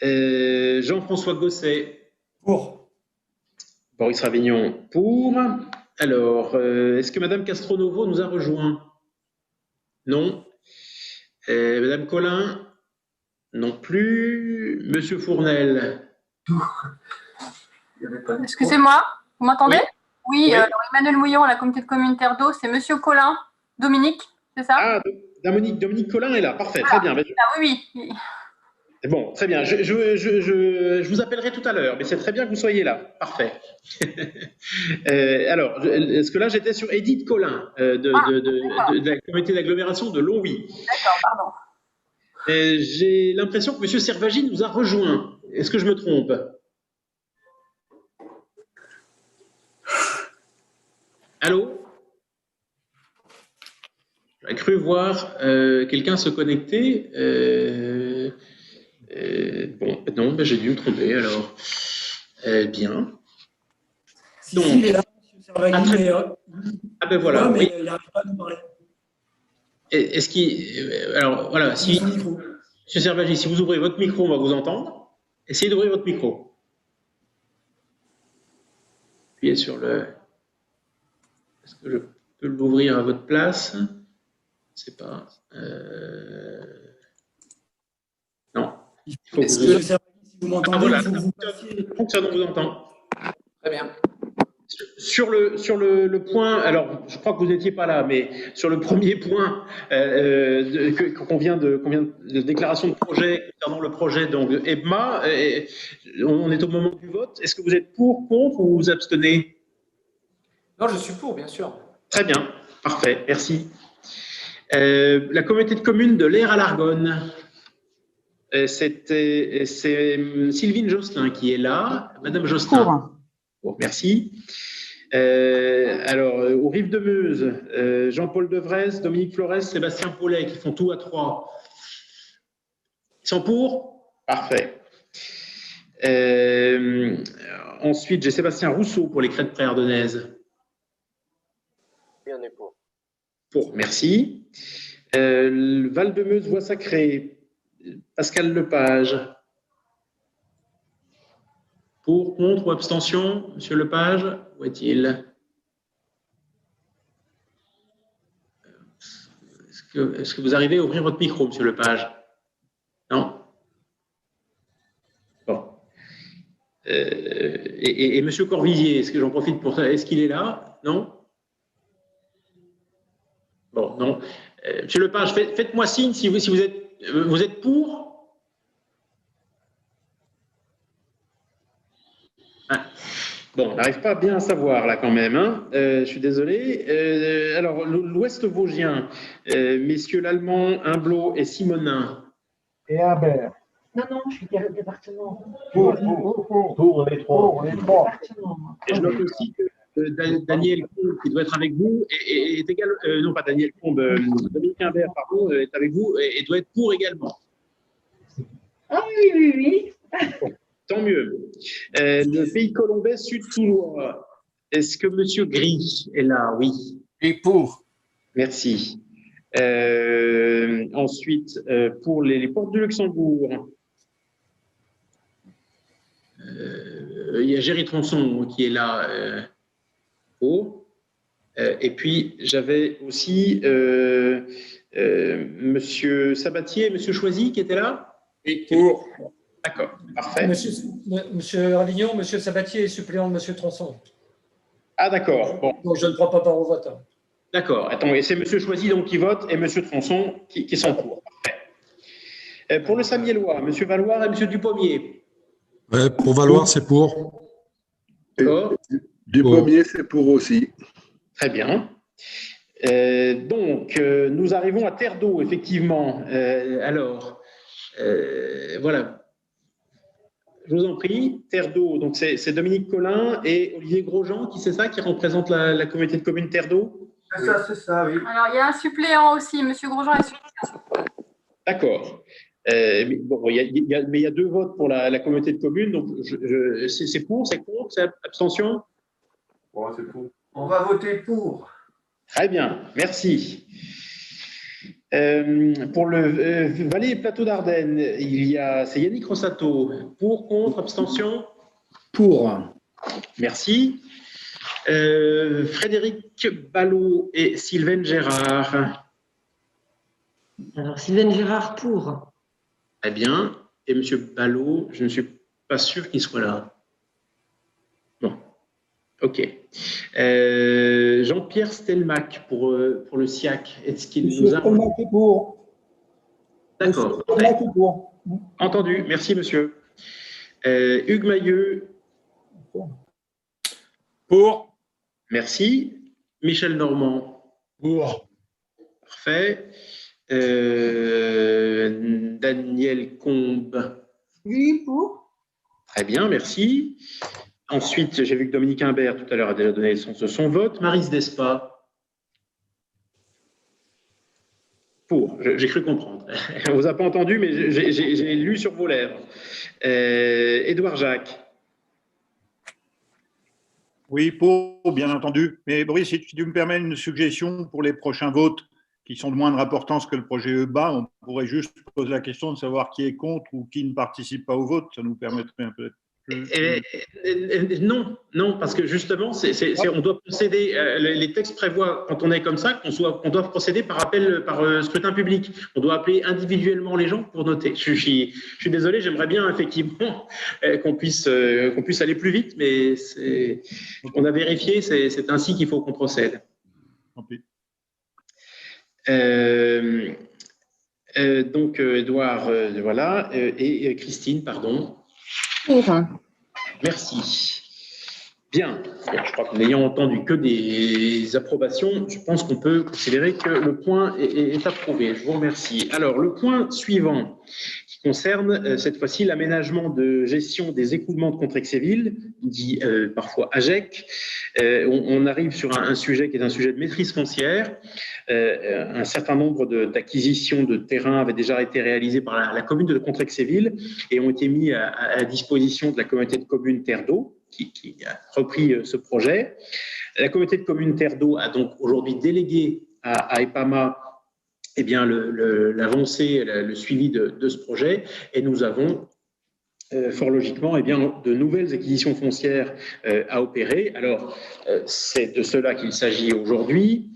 Speaker 1: Jean-François Gosset?
Speaker 12: Pour.
Speaker 1: Boris Ravignon? Pour. Alors, est-ce que Madame Castronovo nous a rejoint? Non. Madame Collin? Non plus. Monsieur Fournel?
Speaker 21: Excusez-moi, vous m'entendez? Oui,
Speaker 1: Oui.
Speaker 21: alors Emmanuel Mouillon, la communauté de communautaire d'eau, c'est Monsieur Collin, Dominique, c'est ça?
Speaker 1: Ah, Dominique Collin est là, parfait, très bien.
Speaker 21: Ah, oui.
Speaker 1: Bon, très bien. Je vous appellerai tout à l'heure, mais c'est très bien que vous soyez là. Parfait. Alors, est-ce que là, j'étais sur Edith Collin de la communauté d'agglomération de Longwy.
Speaker 21: D'accord, pardon.
Speaker 1: J'ai l'impression que M. Servagi nous a rejoint. Est-ce que je me trompe? Allô? J'ai cru voir quelqu'un se connecter. Bon, non, j'ai dû me tromper alors. Bien. Donc,
Speaker 12: il est là, M. Servagi, mais,
Speaker 1: ben voilà.
Speaker 12: mais
Speaker 1: Oui.
Speaker 12: il n'arrive pas à nous parler.
Speaker 1: Est-ce qu'il. Alors voilà, si. M. Servagi, si vous ouvrez votre micro, on va vous entendre. Essayez d'ouvrir votre micro. Appuyez sur le. Est-ce que je peux l'ouvrir à votre place? Je ne sais pas. Non. Il faut
Speaker 12: Est-ce que si vous m'entendez,
Speaker 1: voilà,
Speaker 12: il faut que vous
Speaker 1: fonctionne, on vous entend.
Speaker 15: Très bien.
Speaker 1: Sur le point, alors je crois que vous n'étiez pas là, mais sur le premier point qu'on vient de déclaration de projet concernant le projet donc EBMA, on est au moment du vote. Est-ce que vous êtes pour, contre ou vous abstenez?
Speaker 15: Non, je suis pour, bien sûr.
Speaker 1: Très bien, parfait, merci. La communauté de communes de l'Aire à l'Argonne. C'est Sylvine Josselin qui est là. Madame Josselin. Bon, merci. Alors, aux Rives de Meuse, Jean-Paul Devresse, Dominique Flores, Sébastien Paulet, qui font tout à 3. Ils sont pour? Parfait. Ensuite, j'ai Sébastien Rousseau pour les crêtes préardennaises.
Speaker 6: Oui, on est pour.
Speaker 1: Pour, merci. Val-de-Meuse, Voie Sacrée, Pascal Lepage. Pour, contre ou abstention, Monsieur Lepage, où est-il? Est-ce que vous arrivez à ouvrir votre micro, Monsieur Lepage? Non? Bon. Et Monsieur Corvisier, est-ce que j'en profite pour ça? Est-ce qu'il est là? Non? Bon, non. Monsieur Lepage, faites-moi signe si vous êtes pour. Ah. Bon, on n'arrive pas bien à savoir là quand même. Hein. Je suis désolé. Alors, l'Ouest Vosgien, messieurs l'Allemand, Humblot et Simonin.
Speaker 2: Et Imbert.
Speaker 11: Non, je suis département.
Speaker 2: Pour les trois.
Speaker 1: Et je note aussi que Daniel Combe, qui doit être avec vous, est également. Non, pas Daniel Combe, Dominique Imbert, pardon, est avec vous et doit être pour également.
Speaker 11: Ah oui.
Speaker 1: Bon, tant mieux. Le Pays Colombais Sud-Toulois. Est-ce que Monsieur Gris est là? Oui.
Speaker 18: Et pour.
Speaker 1: Merci. Ensuite, pour les portes du Luxembourg, il y a Géry Tronçon qui est là. Et puis, j'avais aussi Monsieur Sabatier et Monsieur Choisy qui étaient là.
Speaker 18: Et pour.
Speaker 1: D'accord, parfait.
Speaker 8: Monsieur Ravignon, Monsieur Sabatier est suppléant de Monsieur Tronçon.
Speaker 1: Ah, d'accord. Bon.
Speaker 8: Donc, je ne prends pas part au vote. Hein.
Speaker 1: D'accord. Attends, et c'est Monsieur Choisy donc qui vote et Monsieur Tronçon qui sont pour. Parfait. Pour le Samiellois, Monsieur Valoir et Monsieur Dupommier.
Speaker 22: Ouais, pour Valoir, c'est pour.
Speaker 1: D'accord.
Speaker 3: Dupommier, c'est pour aussi.
Speaker 1: Très bien. Donc, nous arrivons à Terre d'eau, effectivement. Alors, voilà. Je vous en prie, Terre d'eau. Donc, c'est Dominique Collin et Olivier Grosjean, c'est ça, qui représente la communauté de communes Terre d'eau?
Speaker 2: C'est ça, oui.
Speaker 21: Alors, il y a un suppléant aussi. Monsieur Grosjean est suppléant.
Speaker 1: D'accord. Mais bon, il y a 2 votes pour la communauté de communes. Donc, c'est pour, c'est contre, c'est abstention?
Speaker 2: Bon, c'est pour. On va voter pour.
Speaker 1: Très bien, merci. Pour le Valais et Plateau d'Ardennes, c'est Yannick Rossato. Pour, contre, abstention?
Speaker 9: Pour.
Speaker 1: Merci. Frédéric Ballot et Sylvaine Gérard.
Speaker 11: Alors, Sylvaine Gérard pour.
Speaker 1: Très bien. Et Monsieur Ballot, je ne suis pas sûr qu'il soit là. Bon, ok. Jean-Pierre Stelmach pour le SIAC. Est-ce qu'il nous a...
Speaker 2: Stelmach est pour.
Speaker 1: D'accord.
Speaker 2: Stelmach est pour.
Speaker 1: Entendu. Merci, monsieur. Hugues Mailleux.
Speaker 4: Pour.
Speaker 1: Merci. Michel Normand.
Speaker 22: Pour.
Speaker 1: Parfait. Daniel Combe.
Speaker 11: Oui, pour.
Speaker 1: Très bien, merci. Ensuite, j'ai vu que Dominique Imbert, tout à l'heure, a déjà donné son vote. Maryse Despas. Pour. J'ai cru comprendre. On ne vous a pas entendu, mais j'ai lu sur vos lèvres. Édouard Jacques.
Speaker 4: Oui, pour, bien entendu. Mais Boris, si tu me permets une suggestion pour les prochains votes qui sont de moindre importance que le projet EBA, on pourrait juste poser la question de savoir qui est contre ou qui ne participe pas au vote. Ça nous permettrait un peu.
Speaker 1: Non, parce que justement, on doit procéder. Les textes prévoient, quand on est comme ça, qu'on doit procéder par appel, par scrutin public. On doit appeler individuellement les gens pour noter. Je suis désolé, j'aimerais bien effectivement qu'on puisse aller plus vite, mais on a vérifié, c'est ainsi qu'il faut qu'on procède. Donc, Edouard, voilà, et Christine, pardon. Merci. Bien. Je crois qu'en n'ayant entendu que des approbations, je pense qu'on peut considérer que le point est approuvé. Je vous remercie. Alors, le point suivant, qui concerne cette fois-ci l'aménagement de gestion des écoulements de Contrexéville, dit parfois AGEC. On arrive sur un sujet qui est un sujet de maîtrise foncière. Un certain nombre d'acquisitions de terrains avaient déjà été réalisées par la commune de Contrexéville et ont été mis à la disposition de la communauté de communes Terre d'Eau, qui a repris ce projet. La communauté de communes Terre d'Eau a donc aujourd'hui délégué à EPAMA eh bien, l'avancée, le suivi de ce projet, et nous avons fort logiquement eh bien, de nouvelles acquisitions foncières à opérer. Alors, c'est de cela qu'il s'agit aujourd'hui,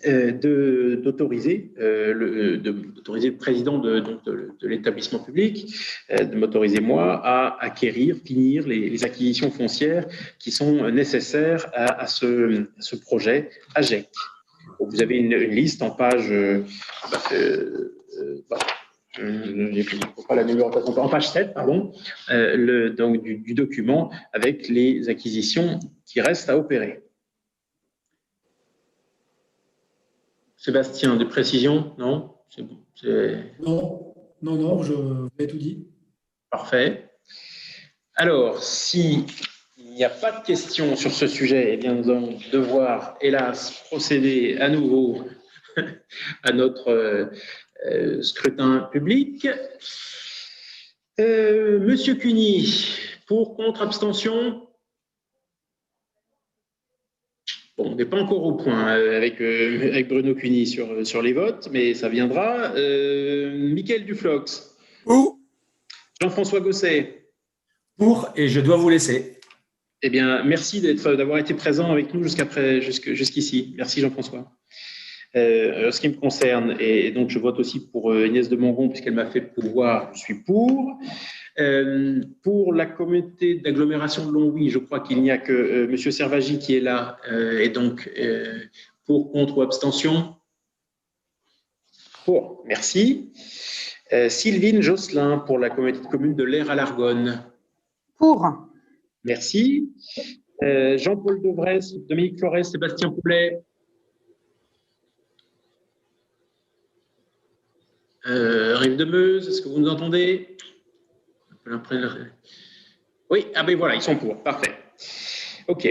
Speaker 1: d'autoriser le président de l'établissement public, de m'autoriser moi à acquérir, finir les acquisitions foncières qui sont nécessaires à ce projet AGEC. Vous avez une liste en page, pas la numérotation, en page 7, pardon, donc du document avec les acquisitions qui restent à opérer. Sébastien, des précisions? Non? C'est bon.
Speaker 12: Non, je vais tout dit.
Speaker 1: Parfait. Alors, si il n'y a pas de questions sur ce sujet, eh bien, nous allons devoir, hélas, procéder à nouveau à notre scrutin public. Monsieur Cuny, pour, contre, abstention? Bon, on n'est pas encore au point avec Bruno Cuny sur les votes, mais ça viendra. Mickaël Duflox.
Speaker 15: Pour.
Speaker 1: Jean-François Gosset.
Speaker 15: Pour, et je dois vous laisser.
Speaker 1: Eh bien, merci d'avoir été présent avec nous jusqu'ici. Merci Jean-François. Ce qui me concerne, et donc je vote aussi pour Agnès de Mongon, puisqu'elle m'a fait pouvoir, je suis pour. Pour la communauté d'agglomération de Longwy, je crois qu'il n'y a que M. Servagi qui est là, et donc pour, contre ou abstention? Pour, merci. Sylvine Josselin pour la communauté de communes de l'Aire à l'Argonne.
Speaker 13: Pour.
Speaker 1: Merci. Jean-Paul Dauvresse, Dominique Flores, Sébastien Poulet. Rive de Meuse, est-ce que vous nous entendez? Oui, ah ben voilà, ils sont pour, parfait. Ok.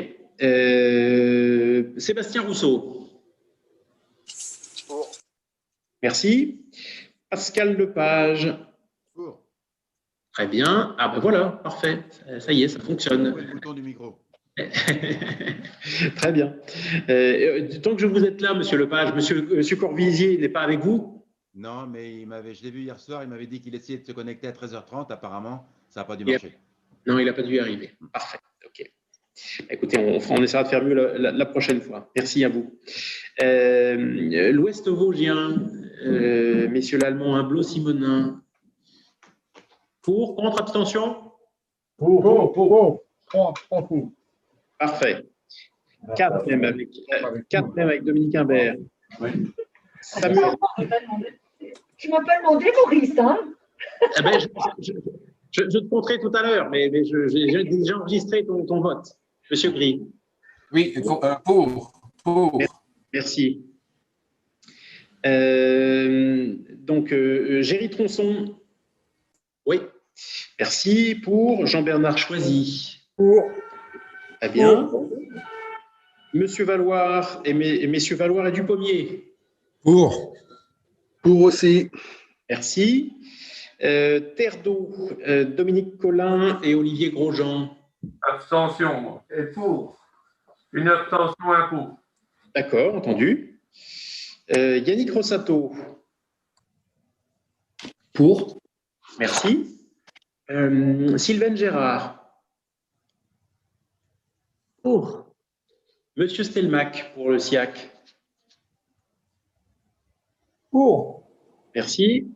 Speaker 1: Sébastien Rousseau.
Speaker 6: Pour.
Speaker 1: Merci. Pascal Lepage.
Speaker 7: Pour.
Speaker 1: Très bien. Ah ben voilà, parfait. Ça y est, ça fonctionne.
Speaker 7: Le bouton du micro.
Speaker 1: Très bien. Tant que je vous êtes là, Monsieur Lepage, Monsieur Corvisier n'est pas avec vous?
Speaker 7: Non, mais je l'ai vu hier soir, il m'avait dit qu'il essayait de se connecter à 13h30. Apparemment, ça n'a pas dû marcher.
Speaker 1: Non, il n'a pas dû y arriver. Parfait. OK. Écoutez, on essaiera de faire mieux la prochaine fois. Merci à vous. L'Ouest Vosgien, messieurs l'Allemand, Humblot Simonin. Pour, contre, abstention?
Speaker 2: Pour.
Speaker 1: Parfait. 4 même avec Dominique Imbert.
Speaker 11: Oui.
Speaker 1: Samuel.
Speaker 11: Tu ne m'as pas demandé, Maurice, hein?
Speaker 1: Eh ben, je te compterai tout à l'heure, mais j'ai déjà enregistré ton vote. Monsieur Gris.
Speaker 18: Oui, pour.
Speaker 1: Merci. Donc, Géry Tronçon. Oui. Merci. Pour Jean-Bernard Choisy.
Speaker 2: Pour.
Speaker 1: Très bien. Monsieur Valoir et messieurs Valoir et Dupommier.
Speaker 22: Pour.
Speaker 3: Pour aussi.
Speaker 1: Merci. Terre d'Eau, Dominique Collin et Olivier Grosjean.
Speaker 10: Abstention. Et pour. Une abstention, un pour.
Speaker 1: D'accord, entendu. Yannick Rossato.
Speaker 9: Pour.
Speaker 1: Merci. Sylvain Gérard.
Speaker 11: Pour.
Speaker 1: Monsieur Stelmach pour le SIAC.
Speaker 2: Pour.
Speaker 1: Merci.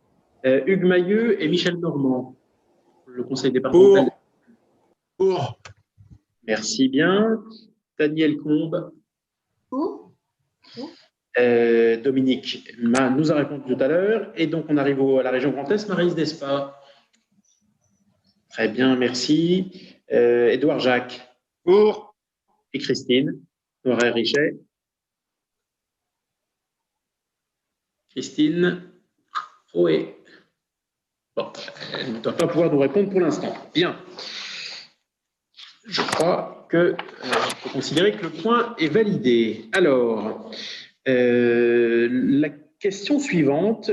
Speaker 1: Hugues Mailleux et Michel Normand, le conseil départemental.
Speaker 22: Pour.
Speaker 1: Merci bien. Daniel Combe.
Speaker 11: Pour.
Speaker 1: Dominique nous a répondu tout à l'heure. Et donc, on arrive à la région Grand Est, Maryse Despas. Très bien, merci. Édouard Jacques.
Speaker 22: Pour.
Speaker 1: Et Christine. Noël Richet. Christine. Oui. Bon, elle ne doit pas pouvoir nous répondre pour l'instant. Bien. Je crois que faut considérer que le point est validé. Alors, la question suivante,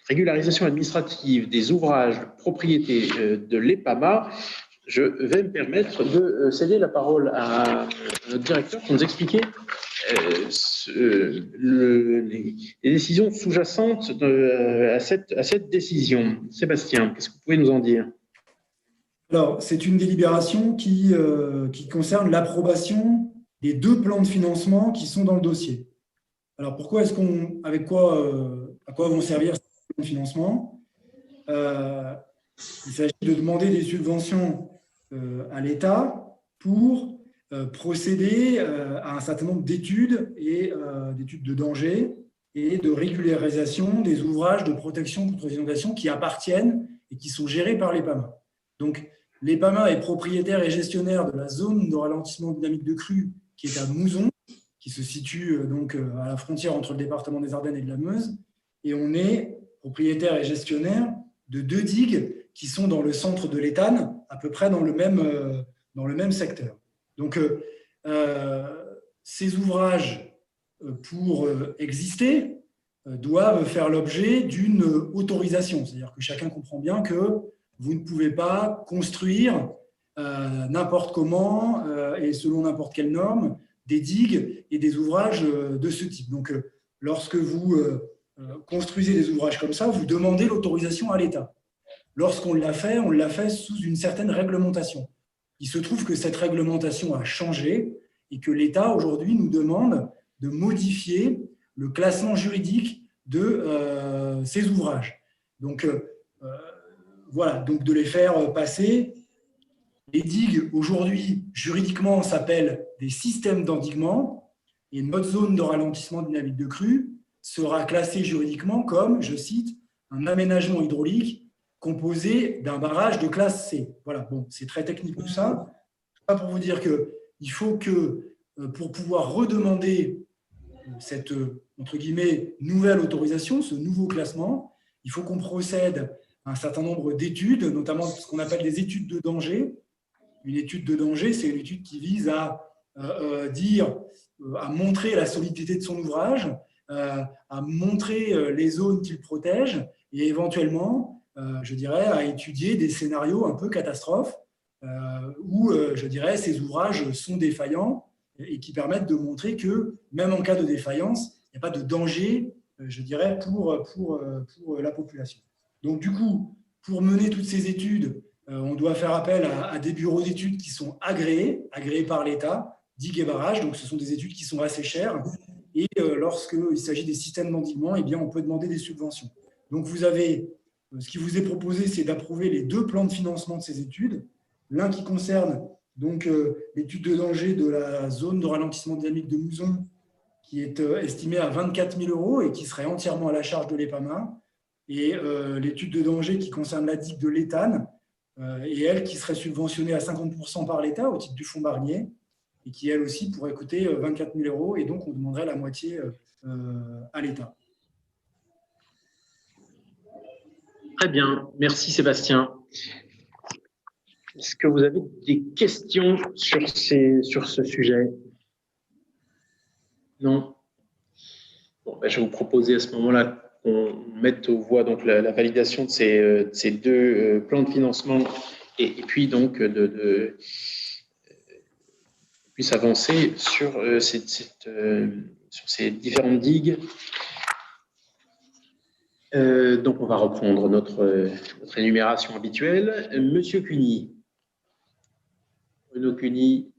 Speaker 1: régularisation administrative des ouvrages de propriété de l'EPAMA. Je vais me permettre de céder la parole à notre directeur pour nous expliquer les décisions sous-jacentes à cette décision. Sébastien, qu'est-ce que vous pouvez nous en dire?
Speaker 12: Alors, c'est une délibération qui concerne l'approbation des 2 plans de financement qui sont dans le dossier. Alors, pourquoi est-ce à quoi vont servir ces plans de financement? Il s'agit de demander des subventions à l'État pour procéder à un certain nombre d'études et d'études de danger et de régularisation des ouvrages de protection contre les inondations qui appartiennent et qui sont gérés par l'EPAMA. Donc, l'EPAMA est propriétaire et gestionnaire de la zone de ralentissement dynamique de crue qui est à Mouzon, qui se situe donc à la frontière entre le département des Ardennes et de la Meuse. Et on est propriétaire et gestionnaire de 2 digues qui sont dans le centre de l'Étane, à peu près dans le même secteur. Donc, ces ouvrages, pour exister, doivent faire l'objet d'une autorisation. C'est-à-dire que chacun comprend bien que vous ne pouvez pas construire n'importe comment et selon n'importe quelle norme des digues et des ouvrages de ce type. Donc, lorsque vous construisez des ouvrages comme ça, vous demandez l'autorisation à l'État. Lorsqu'on l'a fait, on l'a fait sous une certaine réglementation. Il se trouve que cette réglementation a changé et que l'État, aujourd'hui, nous demande de modifier le classement juridique de ces ouvrages. Donc, voilà, donc de les faire passer. Les digues, aujourd'hui, juridiquement, s'appellent des systèmes d'endiguement et notre zone de ralentissement dynamique de crue sera classée juridiquement comme, je cite, un aménagement hydraulique composé d'un barrage de classe C. Voilà, bon, c'est très technique tout ça. Pas pour vous dire qu'il faut que, pour pouvoir redemander cette, entre guillemets, nouvelle autorisation, ce nouveau classement, il faut qu'on procède à un certain nombre d'études, notamment ce qu'on appelle des études de danger. Une étude de danger, c'est une étude qui vise à montrer la solidité de son ouvrage, à montrer les zones qu'il protège et éventuellement, je dirais, à étudier des scénarios un peu catastrophes où, je dirais, ces ouvrages sont défaillants et qui permettent de montrer que, même en cas de défaillance, il n'y a pas de danger, je dirais, pour la population. Donc, du coup, pour mener toutes ces études, on doit faire appel à des bureaux d'études qui sont agréés par l'État, digues et barrages. Donc, ce sont des études qui sont assez chères. Et lorsqu'il s'agit des systèmes d'endiguement, eh bien, on peut demander des subventions. Donc, vous avez, ce qui vous est proposé, c'est d'approuver les 2 plans de financement de ces études. L'un qui concerne donc l'étude de danger de la zone de ralentissement dynamique de Mouzon, qui est estimée à 24 000 € et qui serait entièrement à la charge de l'EPAMA. Et l'étude de danger qui concerne la digue de l'Étane, et elle qui serait subventionnée à 50% par l'État au titre du fonds Barnier, et qui elle aussi pourrait coûter 24 000 €, et donc on demanderait la moitié à l'État.
Speaker 1: Très bien, merci Sébastien. Est-ce que vous avez des questions sur ce sujet? Non? Bon, ben, je vais vous proposer à ce moment-là qu'on mette aux voix donc la validation de ces 2 plans de financement et puis donc puisse avancer sur ces différentes digues. Donc on va reprendre notre énumération habituelle. Monsieur Cuny. Bruno Cuny,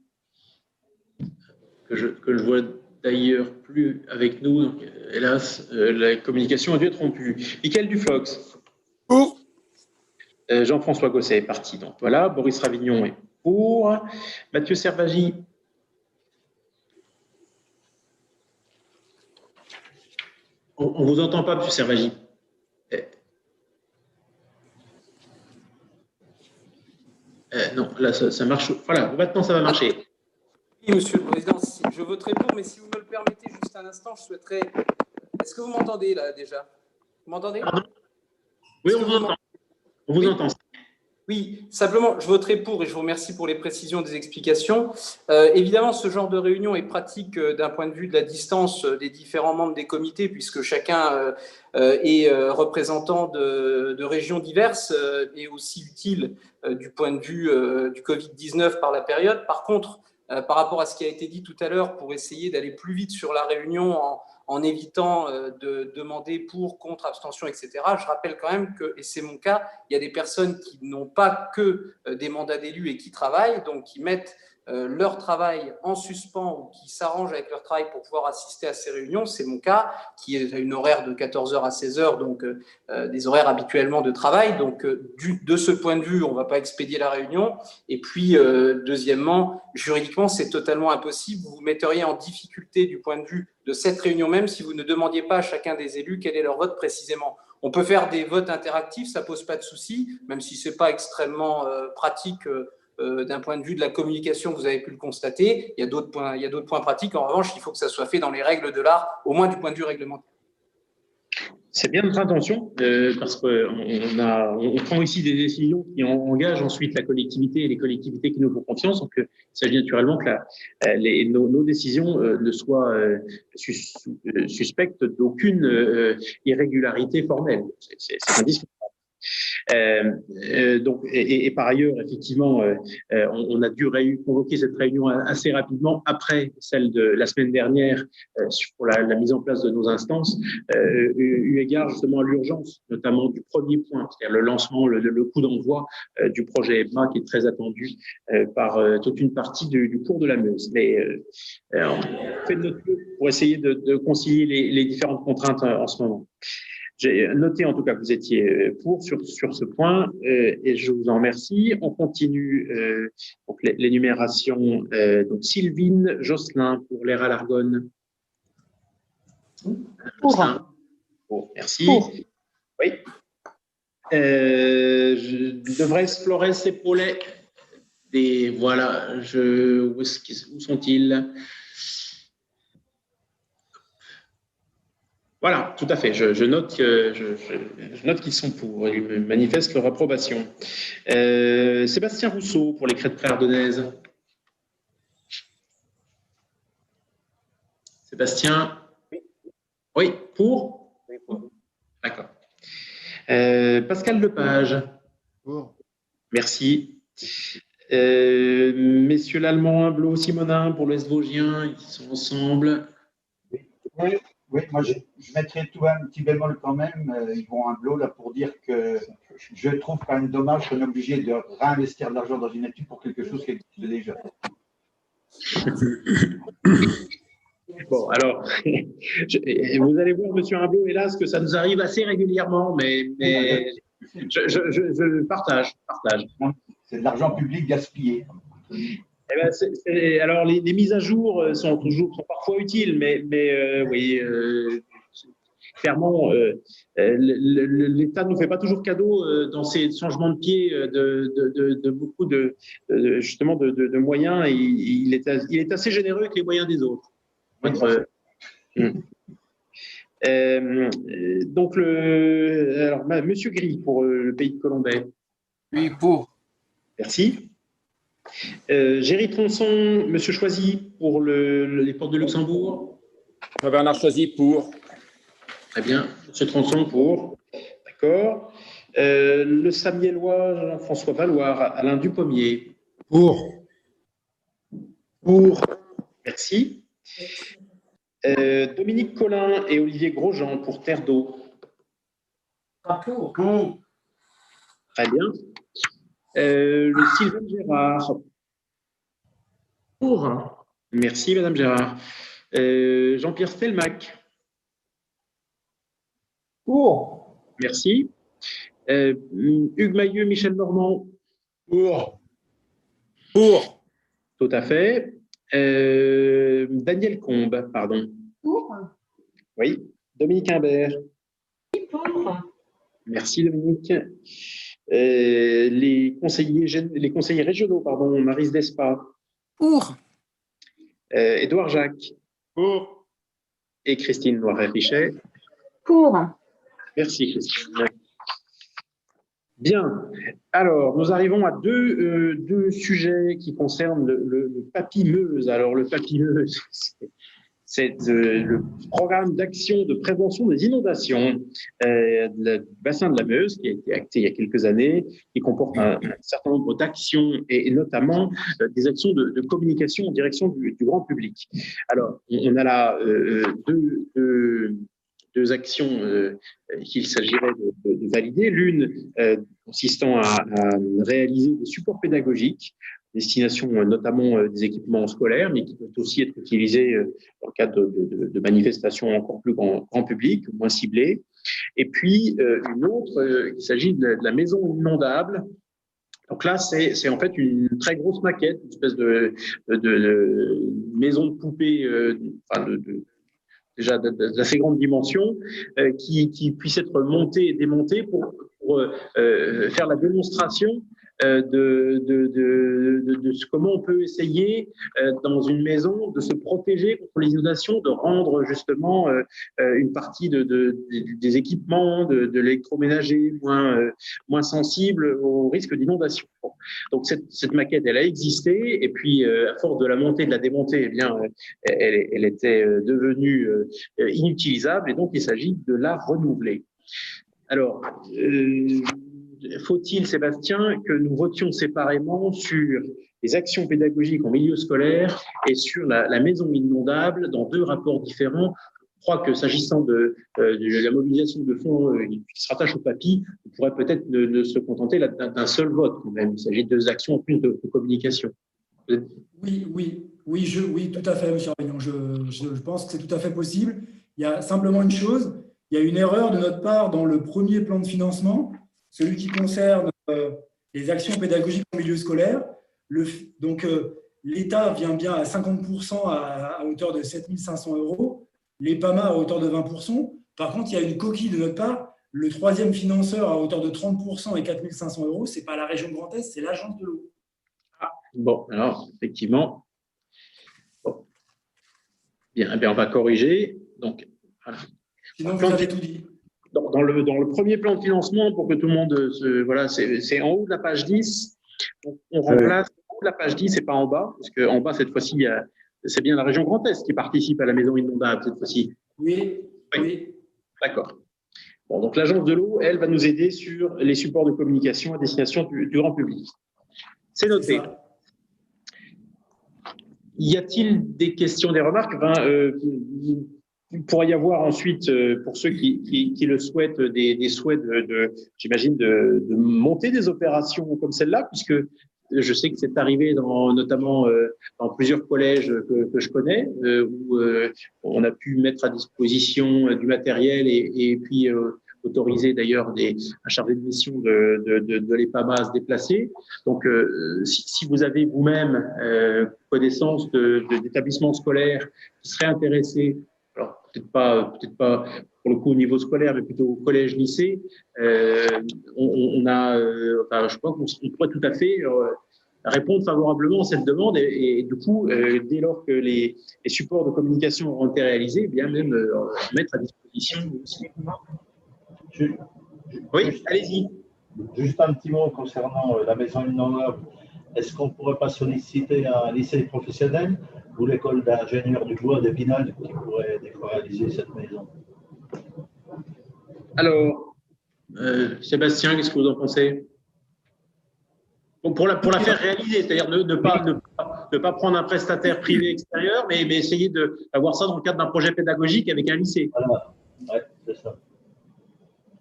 Speaker 1: que je vois d'ailleurs plus avec nous, donc, hélas, la communication a dû être rompue. Michael Duflox.
Speaker 22: Pour.
Speaker 1: Jean-François Gosset est parti. Donc voilà, Boris Ravignon est pour. Mathieu Servagi. On ne vous entend pas, Monsieur Servagi. Non, là, ça marche. Voilà, maintenant, ça va marcher.
Speaker 5: Oui, Monsieur le Président, je voterai pour, mais si vous me le permettez juste un instant, je souhaiterais... Est-ce que vous m'entendez, là, déjà? Vous m'entendez?
Speaker 1: Oui, on vous entend. On vous entend.
Speaker 5: Oui, simplement, je voterai pour et je vous remercie pour les précisions des explications. Évidemment, ce genre de réunion est pratique d'un point de vue de la distance des différents membres des comités, puisque chacun est représentant de régions diverses et aussi utile du point de vue du Covid-19 par la période. Par contre, par rapport à ce qui a été dit tout à l'heure, pour essayer d'aller plus vite sur la réunion en évitant de demander pour, contre, abstention, etc. Je rappelle quand même que, et c'est mon cas, il y a des personnes qui n'ont pas que des mandats d'élus et qui travaillent, donc qui mettent leur travail en suspens ou qui s'arrangent avec leur travail pour pouvoir assister à ces réunions. C'est mon cas, qui est à une horaire de 14h à 16h, donc des horaires habituellement de travail. Donc, de ce point de vue, on ne va pas expédier la réunion. Et puis, deuxièmement, juridiquement, c'est totalement impossible. Vous vous metteriez en difficulté du point de vue de cette réunion même si vous ne demandiez pas à chacun des élus quel est leur vote précisément. On peut faire des votes interactifs, ça ne pose pas de souci, même si ce n'est pas extrêmement pratique d'un point de vue de la communication, vous avez pu le constater. Il y a d'autres points pratiques. En revanche, il faut que ça soit fait dans les règles de l'art, au moins du point de vue réglementaire.
Speaker 1: C'est bien notre intention, parce qu'on prend ici des décisions qui engagent ensuite la collectivité et les collectivités qui nous font confiance. Donc, il s'agit naturellement que nos décisions ne soient suspectes d'aucune irrégularité formelle. C'est indispensable. Donc, et par ailleurs, effectivement, on a dû convoquer cette réunion assez rapidement après celle de la semaine dernière pour la mise en place de nos instances, eu égard justement à l'urgence, notamment du premier point, c'est-à-dire le lancement, le coup d'envoi du projet EBMA qui est très attendu par toute une partie du cours de la Meuse. Mais on fait de notre mieux pour essayer de concilier les différentes contraintes en ce moment. J'ai noté en tout cas que vous étiez pour sur ce point et je vous en remercie. On continue donc l'énumération. Donc Sylvine Josselin pour l'ERA l'Argonne. Pour. Merci. Pour. Oui. Devrais Flores et Paulet. Et voilà, où sont-ils? Voilà, tout à fait. Je note qu'ils sont pour. Ils manifestent leur approbation. Sébastien Rousseau pour les crêtes pré-ardennaises. Sébastien. Oui, pour. Oui, pour. D'accord. Pascal Lepage.
Speaker 7: Pour.
Speaker 1: Merci. Messieurs l'Allemand, Blot, Simonin pour l'Est Vosgien, ils sont ensemble.
Speaker 17: Oui, moi je mettrais tout un petit bémol quand même. Ils vont un blot là pour dire que je trouve quand même dommage qu'on est obligé de réinvestir de l'argent dans une étude pour quelque chose qui existe déjà.
Speaker 1: Bon, alors, vous allez voir, monsieur Rimbaud, hélas, que ça nous arrive assez régulièrement, mais je partage.
Speaker 17: C'est de l'argent public gaspillé.
Speaker 1: Eh ben, alors, les mises à jour sont parfois utiles, mais oui, clairement, l'État ne nous fait pas toujours cadeau dans ces changements de pied de beaucoup justement de moyens. Il est assez généreux avec les moyens des autres. Donc, alors, monsieur Gris pour le pays de Colombais.
Speaker 22: Oui, pour.
Speaker 1: Merci. Géry Tronçon, monsieur Choisy pour les portes de Luxembourg.
Speaker 22: Bernard Choisy pour.
Speaker 1: Très bien. Monsieur Tronçon pour. D'accord. Le Samiellois, Jean-François Valoir, Alain Dupommier.
Speaker 22: Pour.
Speaker 1: Merci. Dominique Collin et Olivier Grosjean pour Terre d'eau.
Speaker 8: Pour.
Speaker 1: Très bien. Le Sylvain Gérard. Pour. Merci, madame Gérard. Jean-Pierre Stelmack.
Speaker 8: Pour.
Speaker 1: Merci. Hugues Mailleux, Michel Normand.
Speaker 22: Pour.
Speaker 1: Tout à fait. Daniel Combe, pardon.
Speaker 11: Pour.
Speaker 1: Oui. Dominique Imbert.
Speaker 11: Pour.
Speaker 1: Merci, Dominique. Les conseillers régionaux, pardon, Maryse Despas.
Speaker 13: Pour.
Speaker 1: Édouard Jacques.
Speaker 22: Pour.
Speaker 1: Et Christine Noiret-Richet.
Speaker 11: Pour.
Speaker 1: Merci, Christine. Bien. Alors, nous arrivons à deux sujets qui concernent le papy-Meuse. Alors, le papy-Meuse, c'est le programme d'action de prévention des inondations du bassin de la Meuse, qui a été acté il y a quelques années, qui comporte un certain nombre d'actions et notamment des actions de communication en direction du grand public. Alors, on a là deux actions qu'il s'agirait de valider. L'une consistant à réaliser des supports pédagogiques, destination notamment des équipements scolaires, mais qui peuvent aussi être utilisés dans le cadre de manifestations encore plus grand public, moins ciblées. Et puis, une autre, il s'agit de la maison inondable. Donc là, c'est en fait une très grosse maquette, une espèce de maison de poupée, déjà d'assez grande dimension, qui puisse être montée et démontée pour faire la démonstration de comment on peut essayer dans une maison de se protéger contre les inondations, de rendre justement une partie des équipements, de l'électroménager moins sensibles au risque d'inondation. Bon. Donc cette maquette, elle a existé, et puis à force de la monter, de la démonter, eh bien, elle était devenue inutilisable, et donc il s'agit de la renouveler. Alors, faut-il, Sébastien, que nous votions séparément sur les actions pédagogiques en milieu scolaire et sur la maison inondable dans deux rapports différents? Je crois que s'agissant de la mobilisation de fonds qui se rattachent au papy, on pourrait peut-être ne se contenter d'un seul vote quand même. Il s'agit de deux actions en plus de communication.
Speaker 12: Oui, tout à fait, M. Ravignon. Je pense que c'est tout à fait possible. Il y a simplement une chose, il y a une erreur de notre part dans le premier plan de financement, celui qui concerne les actions pédagogiques en milieu scolaire. Donc, l'État vient bien à 50% à hauteur de 7 500 €, les PAMA à hauteur de 20%. Par contre, il y a une coquille de notre part. Le troisième financeur à hauteur de 30% et 4 500 €, ce n'est pas la région Grand Est, c'est l'Agence de l'eau.
Speaker 1: Ah, bon, alors, effectivement. Bon. Bien, on va corriger. Donc, voilà.
Speaker 12: Sinon, vous avez tout dit.
Speaker 1: Dans le premier plan de financement, pour que tout le monde voilà, c'est en haut de la page 10. On remplace en haut de la page 10 et pas en bas, parce qu'en bas, cette fois-ci, c'est bien la région Grand Est qui participe à la maison inondable cette fois-ci.
Speaker 12: Oui.
Speaker 1: D'accord. Bon, donc l'agence de l'eau, elle, va nous aider sur les supports de communication à destination du grand public. C'est noté. Y a-t-il des questions, des remarques? Il pourrait y avoir ensuite, pour ceux qui le souhaitent, des souhaits j'imagine, de monter des opérations comme celle-là, puisque je sais que c'est arrivé notamment dans plusieurs collèges que je connais, où on a pu mettre à disposition du matériel et puis autoriser d'ailleurs un chargé de mission de l'EPAMA à se déplacer. Donc, si vous avez vous-même connaissance d'établissements scolaires qui seraient intéressés, alors peut-être pas pour le coup au niveau scolaire, mais plutôt au collège-lycée, je crois qu'on pourrait tout à fait répondre favorablement à cette demande et du coup, dès lors que les supports de communication auront été réalisés, bien même mettre à disposition aussi. Oui, allez-y.
Speaker 16: Juste un petit mot concernant la maison inondable. Est-ce qu'on ne pourrait pas solliciter un lycée professionnel ou l'école d'ingénieurs du bois d'Épinal qui pourrait des fois réaliser cette maison?
Speaker 1: Alors, Sébastien, qu'est-ce que vous en pensez? Bon, pour la faire réaliser, c'est-à-dire ne pas prendre un prestataire privé extérieur, mais essayer d'avoir ça dans le cadre d'un projet pédagogique avec un lycée.
Speaker 16: Voilà, ouais, c'est ça.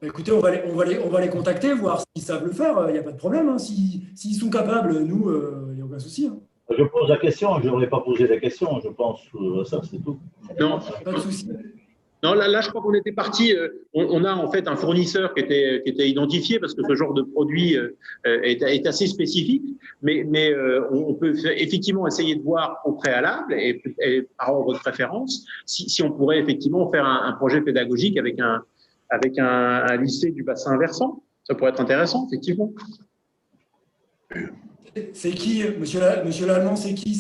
Speaker 12: Écoutez, on va les contacter, voir s'ils savent le faire, il n'y a pas de problème. Hein. S'ils sont capables, nous, il n'y a aucun souci. Hein.
Speaker 16: Je pose la question, je n'aurais pas posé la question, je pense ça, c'est tout.
Speaker 1: Non,
Speaker 12: pas de souci.
Speaker 1: Non, là, je crois qu'on était parti. On a en fait un fournisseur qui était identifié parce que ce genre de produit est assez spécifique, mais on peut effectivement essayer de voir au préalable et par ordre de préférence si on pourrait effectivement faire un projet pédagogique avec un lycée du bassin versant. Ça pourrait être intéressant, effectivement.
Speaker 12: C'est qui, monsieur Lallemand, c'est qui?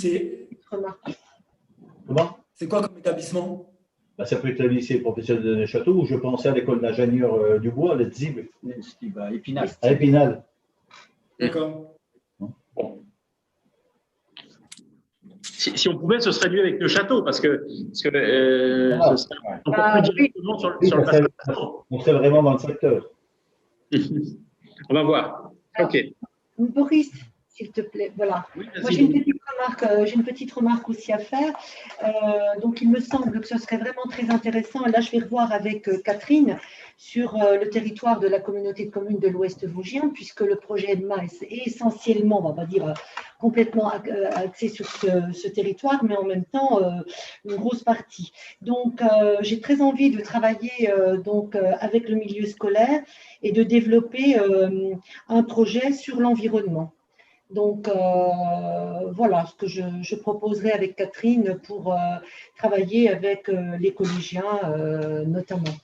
Speaker 16: Comment?
Speaker 12: C'est quoi comme établissement?
Speaker 16: Ça peut être le lycée professionnel de Neuchâtel, ou je pensais à l'école d'ingénieurs du bois, le ZIB.
Speaker 9: À Épinal.
Speaker 16: À Épinal.
Speaker 12: D'accord.
Speaker 1: Si on pouvait, ce serait mieux avec Neuchâtel, parce que ce serait encore plus directement sur le bassin.
Speaker 16: On serait vraiment dans le secteur.
Speaker 1: On va voir. OK.
Speaker 11: Boris, s'il te plaît, voilà.
Speaker 1: Oui,
Speaker 11: moi, j'ai une petite remarque aussi à faire. Donc, il me semble que ce serait vraiment très intéressant, et là, je vais revoir avec Catherine, sur le territoire de la communauté de communes de l'Ouest Vosgien, puisque le projet EDMA est essentiellement, on va pas dire complètement axé sur ce territoire, mais en même temps, une grosse partie. Donc, j'ai très envie de travailler avec le milieu scolaire et de développer un projet sur l'environnement. Donc, voilà ce que je proposerai avec Catherine pour travailler avec les collégiens notamment.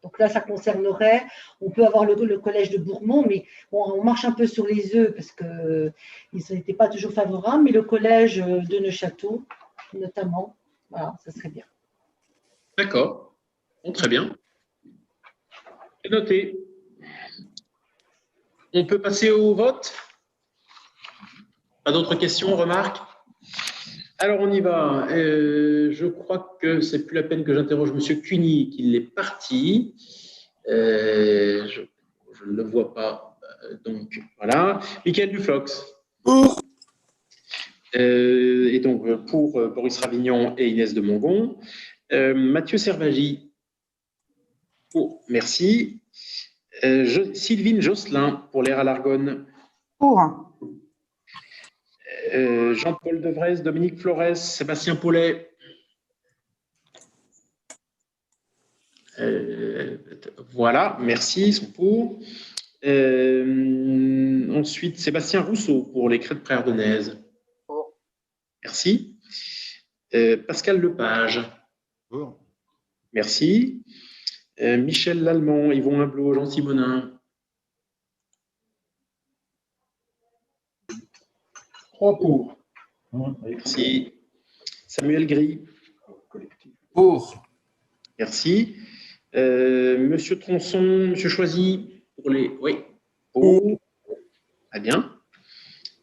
Speaker 11: Donc là, ça concernerait, on peut avoir le collège de Bourmont, mais bon, on marche un peu sur les œufs parce qu'ils n'étaient pas toujours favorables, mais le collège de Neuchâtel notamment, voilà, ça serait bien.
Speaker 1: D'accord. Bon, très bien. C'est noté. On peut passer au vote? Pas d'autres questions, remarques? Alors, on y va. Je crois que c'est plus la peine que j'interroge M. Cuny, qu'il est parti. Je ne le vois pas. Donc, voilà. Michael Duflox.
Speaker 22: Pour.
Speaker 1: Et donc, pour Boris Ravignon et Inès de Mongon. Mathieu Servagi. Pour. Merci. Sylvine Josselin, pour l'air à l'Argonne.
Speaker 14: Pour.
Speaker 1: Jean-Paul Devrez, Dominique Flores, Sébastien Paulet. Voilà, merci, ils sont pour. Ensuite, Sébastien Rousseau pour les Crêtes Pré-Ardennaises. Merci. Pascal Lepage.
Speaker 7: Pour.
Speaker 1: Merci. Michel Lallemand, Yvon Hublot, Jean Simonin.
Speaker 2: 3 pour.
Speaker 1: Merci. Samuel Gris.
Speaker 22: Pour.
Speaker 1: Merci. Monsieur Tronçon, Monsieur Choisy, pour les. Oui. Pour. Très bien.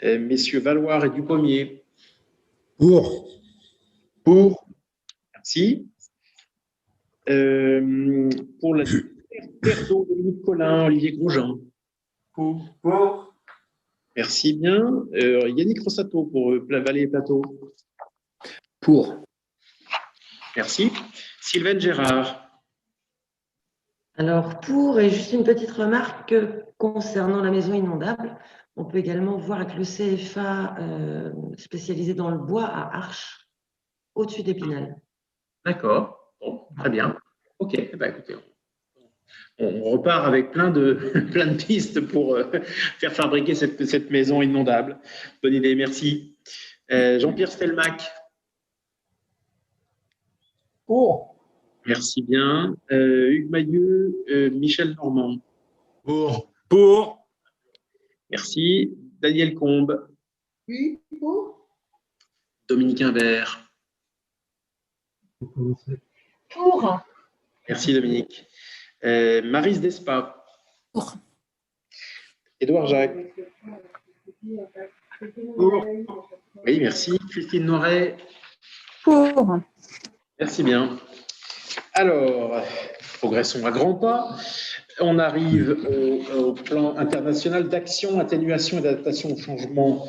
Speaker 1: Messieurs Valoir et Dupommier.
Speaker 22: Pour.
Speaker 1: Pour. Merci. Pour la terre d'eau, Dominique Collin, Olivier Grosjean.
Speaker 10: Pour.
Speaker 1: Merci bien. Yannick Rossato pour Vallée et Plateau.
Speaker 9: Pour.
Speaker 1: Merci. Sylvaine Gérard.
Speaker 19: Alors, pour, et juste une petite remarque concernant la maison inondable, on peut également voir avec le CFA spécialisé dans le bois à Arches, au-dessus d'Épinal.
Speaker 1: D'accord. Bon, très bien. OK. Eh ben, écoutez, on repart avec plein de pistes pour faire fabriquer cette maison inondable. Bonne idée, merci. Jean-Pierre Stelmach.
Speaker 2: Pour.
Speaker 1: Merci bien. Hugues Mailleux, Michel Normand.
Speaker 22: Pour. Pour.
Speaker 1: Merci. Daniel Combe.
Speaker 11: Oui, pour.
Speaker 1: Dominique Imbert.
Speaker 11: Pour.
Speaker 1: Merci Dominique. Maryse Despas.
Speaker 13: Pour.
Speaker 1: Édouard Jacques.
Speaker 22: Pour.
Speaker 1: Oui, merci. Christine Noiret.
Speaker 14: Pour.
Speaker 1: Merci bien. Alors, progressons à grands pas. On arrive au plan international d'action, atténuation et d'adaptation au changement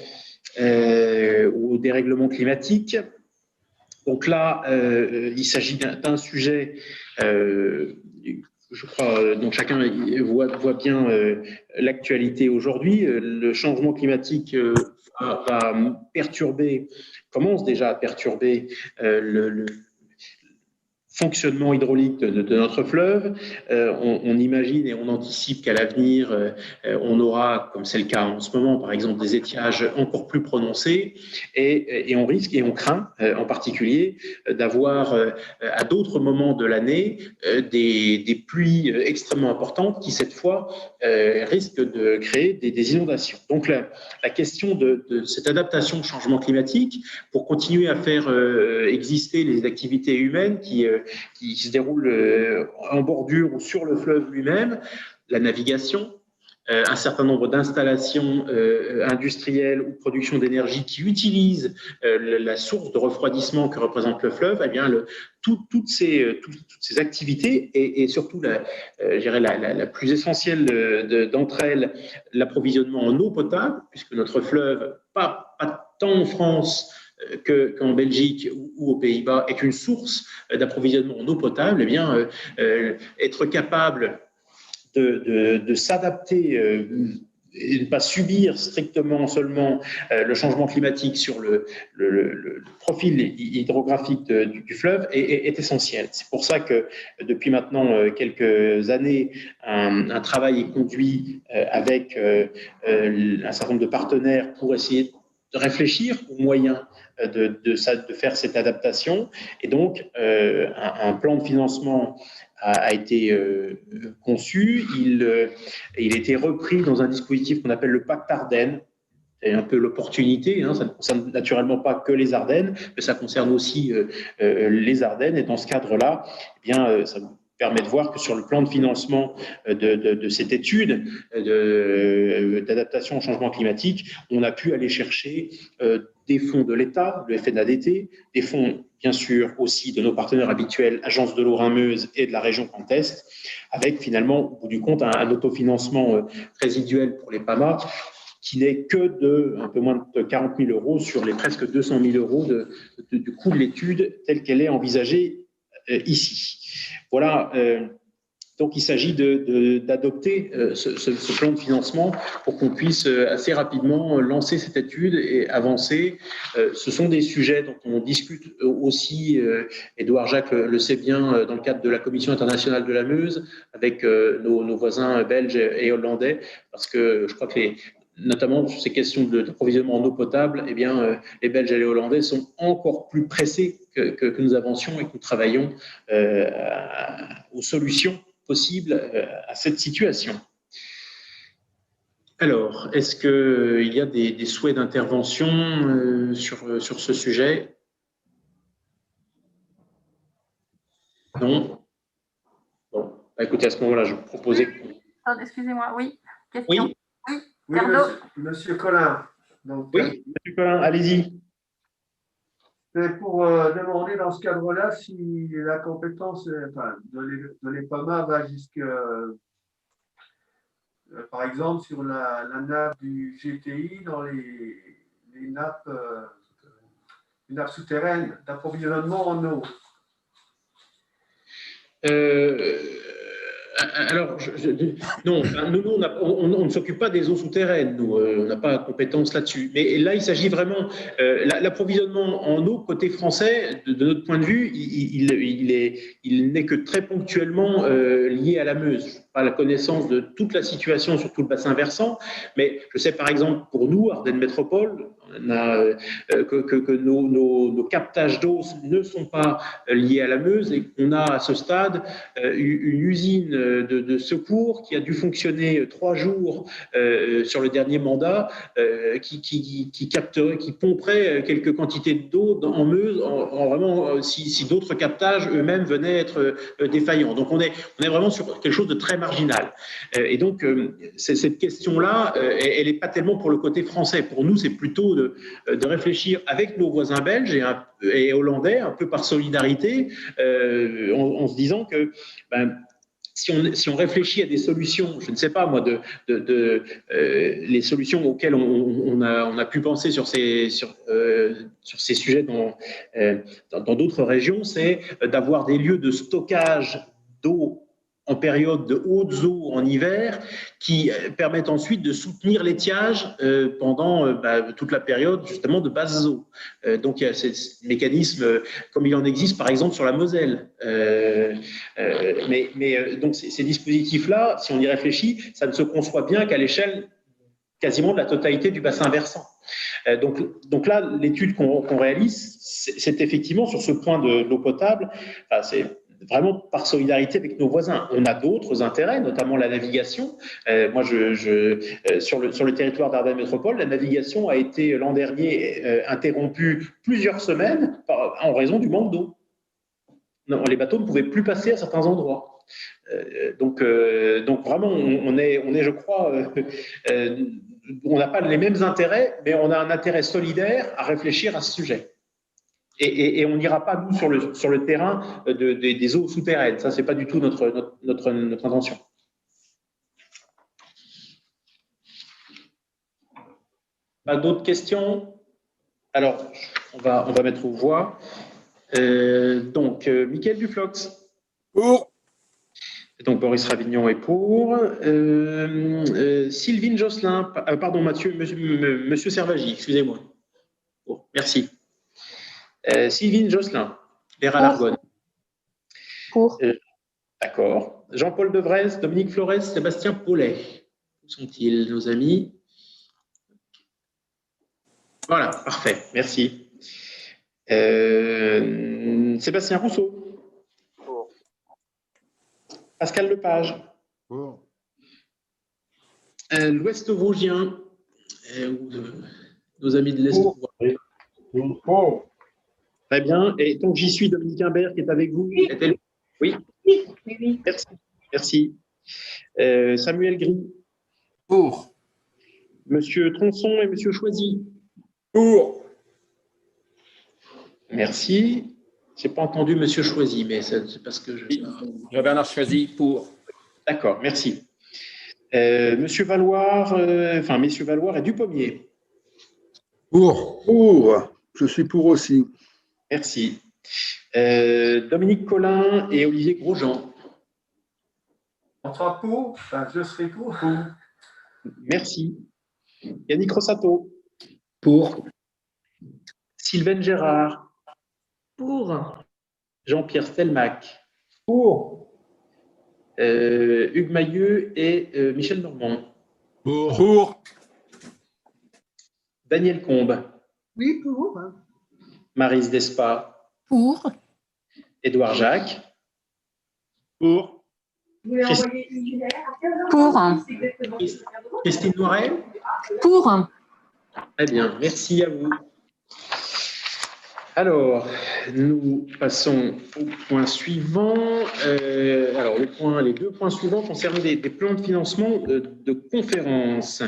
Speaker 1: ou au dérèglement climatique. Donc là, il s'agit d'un sujet, je crois, dont chacun voit bien l'actualité aujourd'hui. Le changement climatique va perturber, commence déjà à perturber le fonctionnement hydraulique de notre fleuve. On imagine et on anticipe qu'à l'avenir, on aura, comme c'est le cas en ce moment, par exemple, des étiages encore plus prononcés et on risque et on craint en particulier d'avoir à d'autres moments de l'année des pluies extrêmement importantes qui, cette fois, risquent de créer des inondations. Donc, la question de cette adaptation au changement climatique pour continuer à faire exister les activités humaines qui qui se déroulent en bordure ou sur le fleuve lui-même, la navigation, un certain nombre d'installations industrielles ou de production d'énergie qui utilisent la source de refroidissement que représente le fleuve, eh bien, toutes ces activités et surtout je dirais la plus essentielle d'entre elles, l'approvisionnement en eau potable, puisque notre fleuve, pas tant en France qu'en Belgique ou aux Pays-Bas, est une source d'approvisionnement en eau potable, eh bien, être capable de s'adapter et de ne pas subir strictement seulement le changement climatique sur le profil hydrographique du fleuve est essentiel. C'est pour ça que depuis maintenant quelques années, un travail est conduit avec un certain nombre de partenaires pour essayer de réfléchir aux moyens de faire cette adaptation. Et donc, un plan de financement a été conçu. Il a été repris dans un dispositif qu'on appelle le Pacte Ardennes. C'est un peu l'opportunité, hein, ça ne concerne naturellement pas que les Ardennes, mais ça concerne aussi les Ardennes. Et dans ce cadre-là, eh bien, ça nous permet de voir que sur le plan de financement de cette étude d'adaptation au changement climatique, on a pu aller chercher des fonds de l'État, le FNADT, des fonds bien sûr aussi de nos partenaires habituels, Agence de l'eau Rhin-Meuse et de la région Grand Est, avec finalement au bout du compte un autofinancement résiduel pour les PAMA qui n'est que de un peu moins de 40 000 euros sur les presque 200 000 euros du coût de l'étude telle qu'elle est envisagée ici. Voilà, donc il s'agit d'adopter ce plan de financement pour qu'on puisse assez rapidement lancer cette étude et avancer. Ce sont des sujets dont on discute aussi, Édouard Jacques le sait bien, dans le cadre de la Commission internationale de la Meuse, avec nos voisins belges et hollandais, parce que je crois que notamment sur ces questions d'approvisionnement en eau potable, eh bien, les Belges et les Hollandais sont encore plus pressés que nous avancions et que nous travaillons aux solutions possibles à cette situation. Alors, est-ce qu'il y a des souhaits d'intervention sur ce sujet? Non? Bon, bah, écoutez, à ce moment-là, je vous proposais...
Speaker 14: Excusez-moi, oui. Question.
Speaker 1: Oui.
Speaker 10: Oui, monsieur Collin. Donc,
Speaker 1: oui, monsieur Collin, allez-y.
Speaker 10: C'est pour demander dans ce cadre-là si la compétence de l'EPAMA va jusque, par exemple, sur la nappe du GTI, dans les nappes souterraines d'approvisionnement en eau.
Speaker 1: Alors, non, nous, on ne s'occupe pas des eaux souterraines, nous, on n'a pas compétence là-dessus. Mais là, il s'agit vraiment, l'approvisionnement en eau côté français, de notre point de vue, il n'est que très ponctuellement lié à la Meuse. Je n'ai pas la connaissance de toute la situation sur tout le bassin versant, mais je sais par exemple pour nous, Ardennes Métropole, que nos captages d'eau ne sont pas liés à la Meuse et qu'on a à ce stade une usine de secours qui a dû fonctionner 3 jours sur le dernier mandat, qui pomperait quelques quantités d'eau en Meuse, vraiment si d'autres captages eux-mêmes venaient être défaillants. Donc on est vraiment sur quelque chose de très marginal. Et donc cette question-là, elle n'est pas tellement pour le côté français. Pour nous, c'est plutôt de réfléchir avec nos voisins belges et hollandais, un peu par solidarité, en se disant que si on réfléchit à des solutions, je ne sais pas moi, les solutions auxquelles on a pu penser sur ces sujets dans d'autres régions, c'est d'avoir des lieux de stockage d'eau en période de hautes eaux en hiver, qui permettent ensuite de soutenir l'étiage pendant toute la période justement de basses eaux. Donc il y a ces mécanismes comme il en existe par exemple sur la Moselle. Donc ces dispositifs-là, si on y réfléchit, ça ne se conçoit bien qu'à l'échelle quasiment de la totalité du bassin versant. Donc là, l'étude qu'on réalise, c'est effectivement sur ce point de l'eau potable, c'est vraiment par solidarité avec nos voisins. On a d'autres intérêts, notamment la navigation. Moi, sur le territoire d'Ardennes Métropole, la navigation a été l'an dernier interrompue plusieurs semaines en raison du manque d'eau. Non, les bateaux ne pouvaient plus passer à certains endroits. Donc vraiment, on est, je crois, on n'a pas les mêmes intérêts, mais on a un intérêt solidaire à réfléchir à ce sujet. Et on n'ira pas, nous, sur le terrain des eaux souterraines. Ça, c'est pas du tout notre intention. Pas d'autres questions? Alors, on va mettre aux voix. Mickaël Duflox.
Speaker 22: Pour.
Speaker 1: Donc, Boris Ravignon est pour. Sylvine Josselin, pardon, Monsieur Servagi, excusez-moi. Bon, merci. Sylvine Josselin, Léra Largonne.
Speaker 14: Pour.
Speaker 1: D'accord. Jean-Paul Devrez, Dominique Flores, Sébastien Paulet. Où sont-ils, nos amis? Voilà, parfait, merci. Sébastien Rousseau.
Speaker 6: Pour.
Speaker 1: Pascal Lepage.
Speaker 7: Pour.
Speaker 1: L'Ouest Vosgien. Nos amis de l'Est.
Speaker 22: Pour.
Speaker 1: Très bien. Et donc, j'y suis, Dominique Imbert, qui est avec vous. Oui. Merci. Samuel Gris.
Speaker 22: Pour.
Speaker 1: Monsieur Tronçon et Monsieur Choisy.
Speaker 22: Pour.
Speaker 1: Merci. Je n'ai pas entendu Monsieur Choisy, mais c'est parce que je...
Speaker 22: Bernard Choisy, pour.
Speaker 1: D'accord, merci. Monsieur Valoir, Messieurs Valoir et Dupommier.
Speaker 3: Pour. Pour. Je suis pour aussi.
Speaker 1: Merci. Dominique Collin et Olivier Grosjean.
Speaker 10: On sera pour, enfin, je serai pour.
Speaker 1: Merci. Yannick Rossato.
Speaker 9: Pour.
Speaker 1: Sylvain Gérard.
Speaker 19: Pour.
Speaker 1: Jean-Pierre Stelmach.
Speaker 8: Pour.
Speaker 1: Hugues Mailleux et Michel Normand.
Speaker 22: Pour.
Speaker 1: Daniel Combes.
Speaker 20: Oui, pour.
Speaker 1: Maryse Despas.
Speaker 13: Pour.
Speaker 1: Édouard Jacques.
Speaker 22: Pour.
Speaker 14: Pour.
Speaker 1: Christine Noiret.
Speaker 14: Pour.
Speaker 1: Très bien, merci à vous. Alors, nous passons au point suivant. Les deux points suivants concernent des plans de financement de conférences.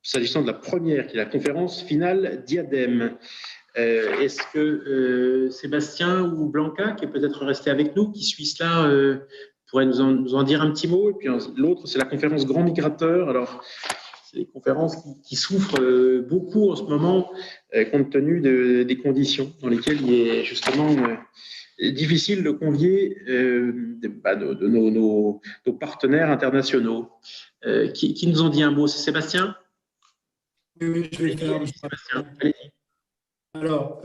Speaker 1: S'agissant de la première, qui est la conférence finale Diadème, est-ce que Sébastien ou Blanca, qui est peut-être resté avec nous, qui suit cela, pourrait nous en dire un petit mot? Et puis l'autre, c'est la conférence Grand Migrateur. Alors, c'est des conférences qui souffrent beaucoup en ce moment, compte tenu des conditions dans lesquelles il est justement difficile de convier nos partenaires internationaux. Qui nous en dit un mot? C'est Sébastien?
Speaker 12: Oui, je vais le faire.
Speaker 1: Sébastien, allez-y.
Speaker 12: Alors,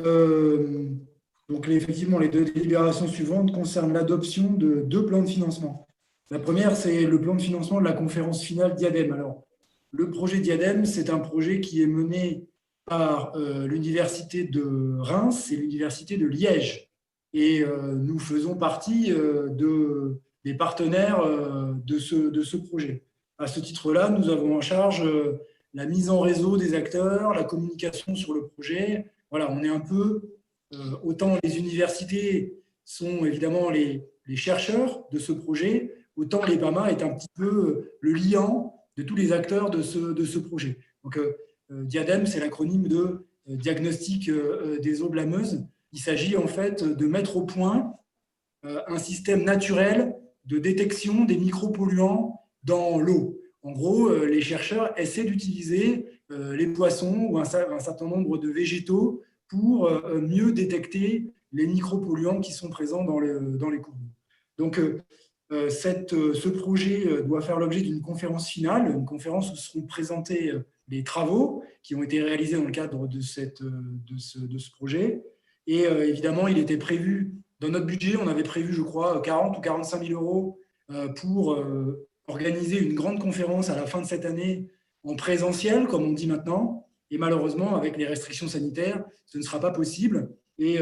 Speaker 12: donc effectivement, les deux délibérations suivantes concernent l'adoption de deux plans de financement. La première, c'est le plan de financement de la conférence finale Diadème. Alors, le projet Diadème, c'est un projet qui est mené par l'Université de Reims et l'Université de Liège. Et nous faisons partie des partenaires de ce projet. À ce titre-là, nous avons en charge la mise en réseau des acteurs, la communication sur le projet. Voilà, on est un peu, autant les universités sont évidemment les chercheurs de ce projet, autant l'EPAMA est un petit peu le liant de tous les acteurs de ce projet. Donc, Diadème, c'est l'acronyme de diagnostic des eaux blâmeuses. Il s'agit en fait de mettre au point un système naturel de détection des micropolluants dans l'eau. En gros, les chercheurs essaient d'utiliser les poissons ou un certain nombre de végétaux pour mieux détecter les micropolluants qui sont présents dans les cours d'eau. Donc, ce projet doit faire l'objet d'une conférence finale, une conférence où seront présentés les travaux qui ont été réalisés dans le cadre de ce projet. Et évidemment, il était prévu, dans notre budget, on avait prévu, je crois, 40 ou 45 000 euros pour organiser une grande conférence à la fin de cette année en présentiel, comme on dit maintenant. Et malheureusement, avec les restrictions sanitaires, ce ne sera pas possible. Et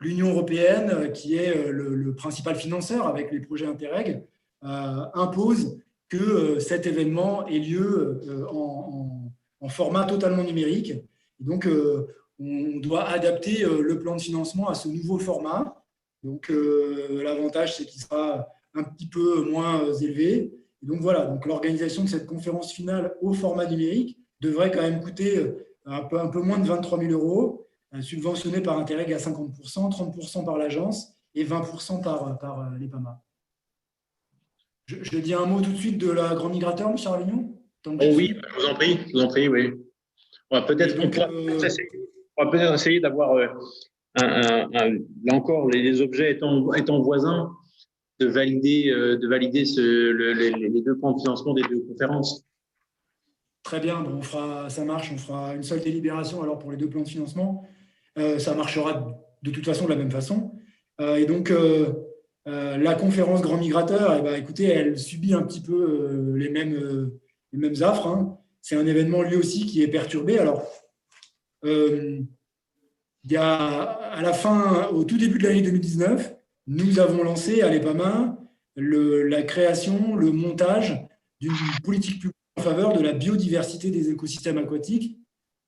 Speaker 12: l'Union européenne, qui est le principal financeur avec les projets Interreg, impose que cet événement ait lieu en format totalement numérique. Et donc, on doit adapter le plan de financement à ce nouveau format. Donc, l'avantage, c'est qu'il sera un petit peu moins élevé. Et donc, voilà, donc l'organisation de cette conférence finale au format numérique devrait quand même coûter un peu moins de 23 000 €, subventionné par Interreg à 50%, 30% par l'agence et 20% par l'EPAMA. Je dis un mot tout de suite de la Grand Migrateur, M. Ravignon.
Speaker 1: Oui, je vous en prie, oui. On pourra peut-être essayer d'avoir, là encore, les objets étant voisins, de valider les deux plans de financement des deux conférences.
Speaker 12: Très bien, bon, ça marche, on fera une seule délibération alors pour les deux plans de financement. Ça marchera de toute façon de la même façon. Et donc, la conférence Grand Migrateur, eh ben, écoutez, elle subit un petit peu les mêmes affres. Hein. C'est un événement lui aussi qui est perturbé. Alors, il y a au tout début de l'année 2019, nous avons lancé à l'EPAMA la création, le montage d'une politique publique en faveur de la biodiversité des écosystèmes aquatiques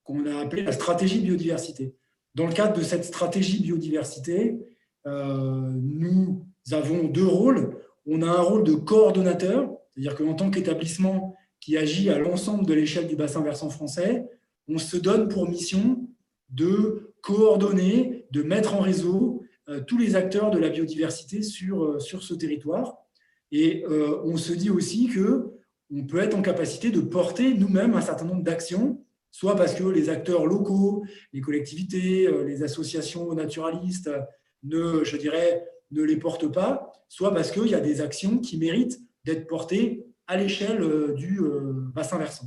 Speaker 12: qu'on a appelée la stratégie biodiversité. Dans le cadre de cette stratégie biodiversité, nous avons deux rôles. On a un rôle de coordonnateur, c'est-à-dire qu'en tant qu'établissement qui agit à l'ensemble de l'échelle du bassin versant français, on se donne pour mission de coordonner, de mettre en réseau tous les acteurs de la biodiversité sur ce territoire. Et on se dit aussi qu'on peut être en capacité de porter nous-mêmes un certain nombre d'actions, soit parce que les acteurs locaux, les collectivités, les associations naturalistes ne les portent pas, soit parce qu'il y a des actions qui méritent d'être portées à l'échelle du bassin versant.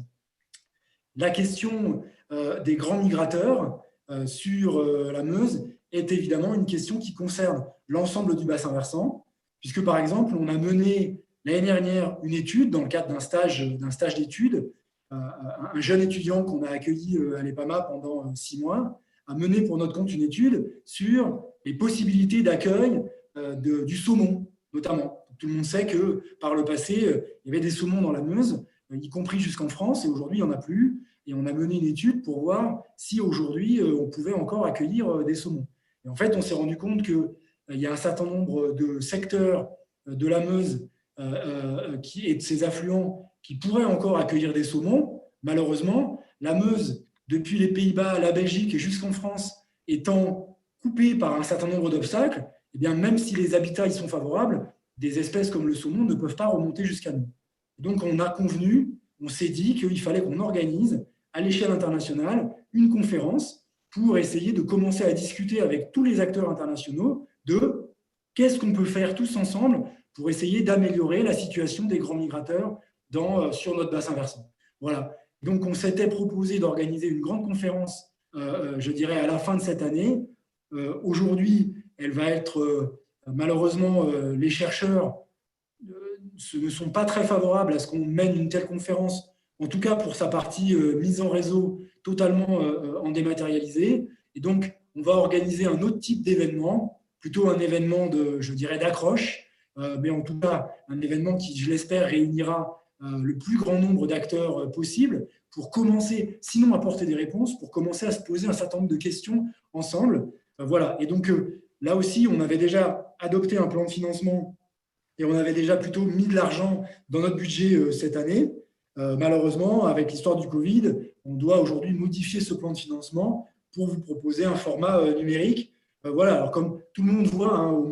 Speaker 12: La question des grands migrateurs sur la Meuse est évidemment une question qui concerne l'ensemble du bassin versant, puisque par exemple, on a mené l'année dernière une étude dans le cadre d'un stage d'études. Un jeune étudiant qu'on a accueilli à l'EPAMA pendant 6 mois a mené pour notre compte une étude sur les possibilités d'accueil du saumon, notamment. Tout le monde sait que par le passé, il y avait des saumons dans la Meuse, y compris jusqu'en France, et aujourd'hui, il n'y en a plus. Et on a mené une étude pour voir si aujourd'hui, on pouvait encore accueillir des saumons. Et en fait, on s'est rendu compte qu'il y a un certain nombre de secteurs de la Meuse et de ses affluents qui pourraient encore accueillir des saumons. Malheureusement, la Meuse, depuis les Pays-Bas, la Belgique et jusqu'en France, étant coupée par un certain nombre d'obstacles, eh bien, même si les habitats y sont favorables, des espèces comme le saumon ne peuvent pas remonter jusqu'à nous. Donc, on a convenu, on s'est dit qu'il fallait qu'on organise à l'échelle internationale une conférence pour essayer de commencer à discuter avec tous les acteurs internationaux de qu'est-ce qu'on peut faire tous ensemble pour essayer d'améliorer la situation des grands migrateurs sur notre bassin versant. Voilà. Donc, on s'était proposé d'organiser une grande conférence, je dirais, à la fin de cette année. Aujourd'hui, elle va être, malheureusement, les chercheurs ne sont pas très favorables à ce qu'on mène une telle conférence, en tout cas pour sa partie mise en réseau totalement en dématérialisé. Et donc, on va organiser un autre type d'événement, plutôt un événement d'accroche, mais en tout cas un événement qui, je l'espère, réunira le plus grand nombre d'acteurs possible pour commencer, sinon à apporter des réponses, pour commencer à se poser un certain nombre de questions ensemble. Voilà. Et donc, là aussi, on avait déjà adopté un plan de financement et on avait déjà plutôt mis de l'argent dans notre budget cette année. Malheureusement, avec l'histoire du Covid, on doit aujourd'hui modifier ce plan de financement pour vous proposer un format numérique. Voilà. Alors, comme tout le monde voit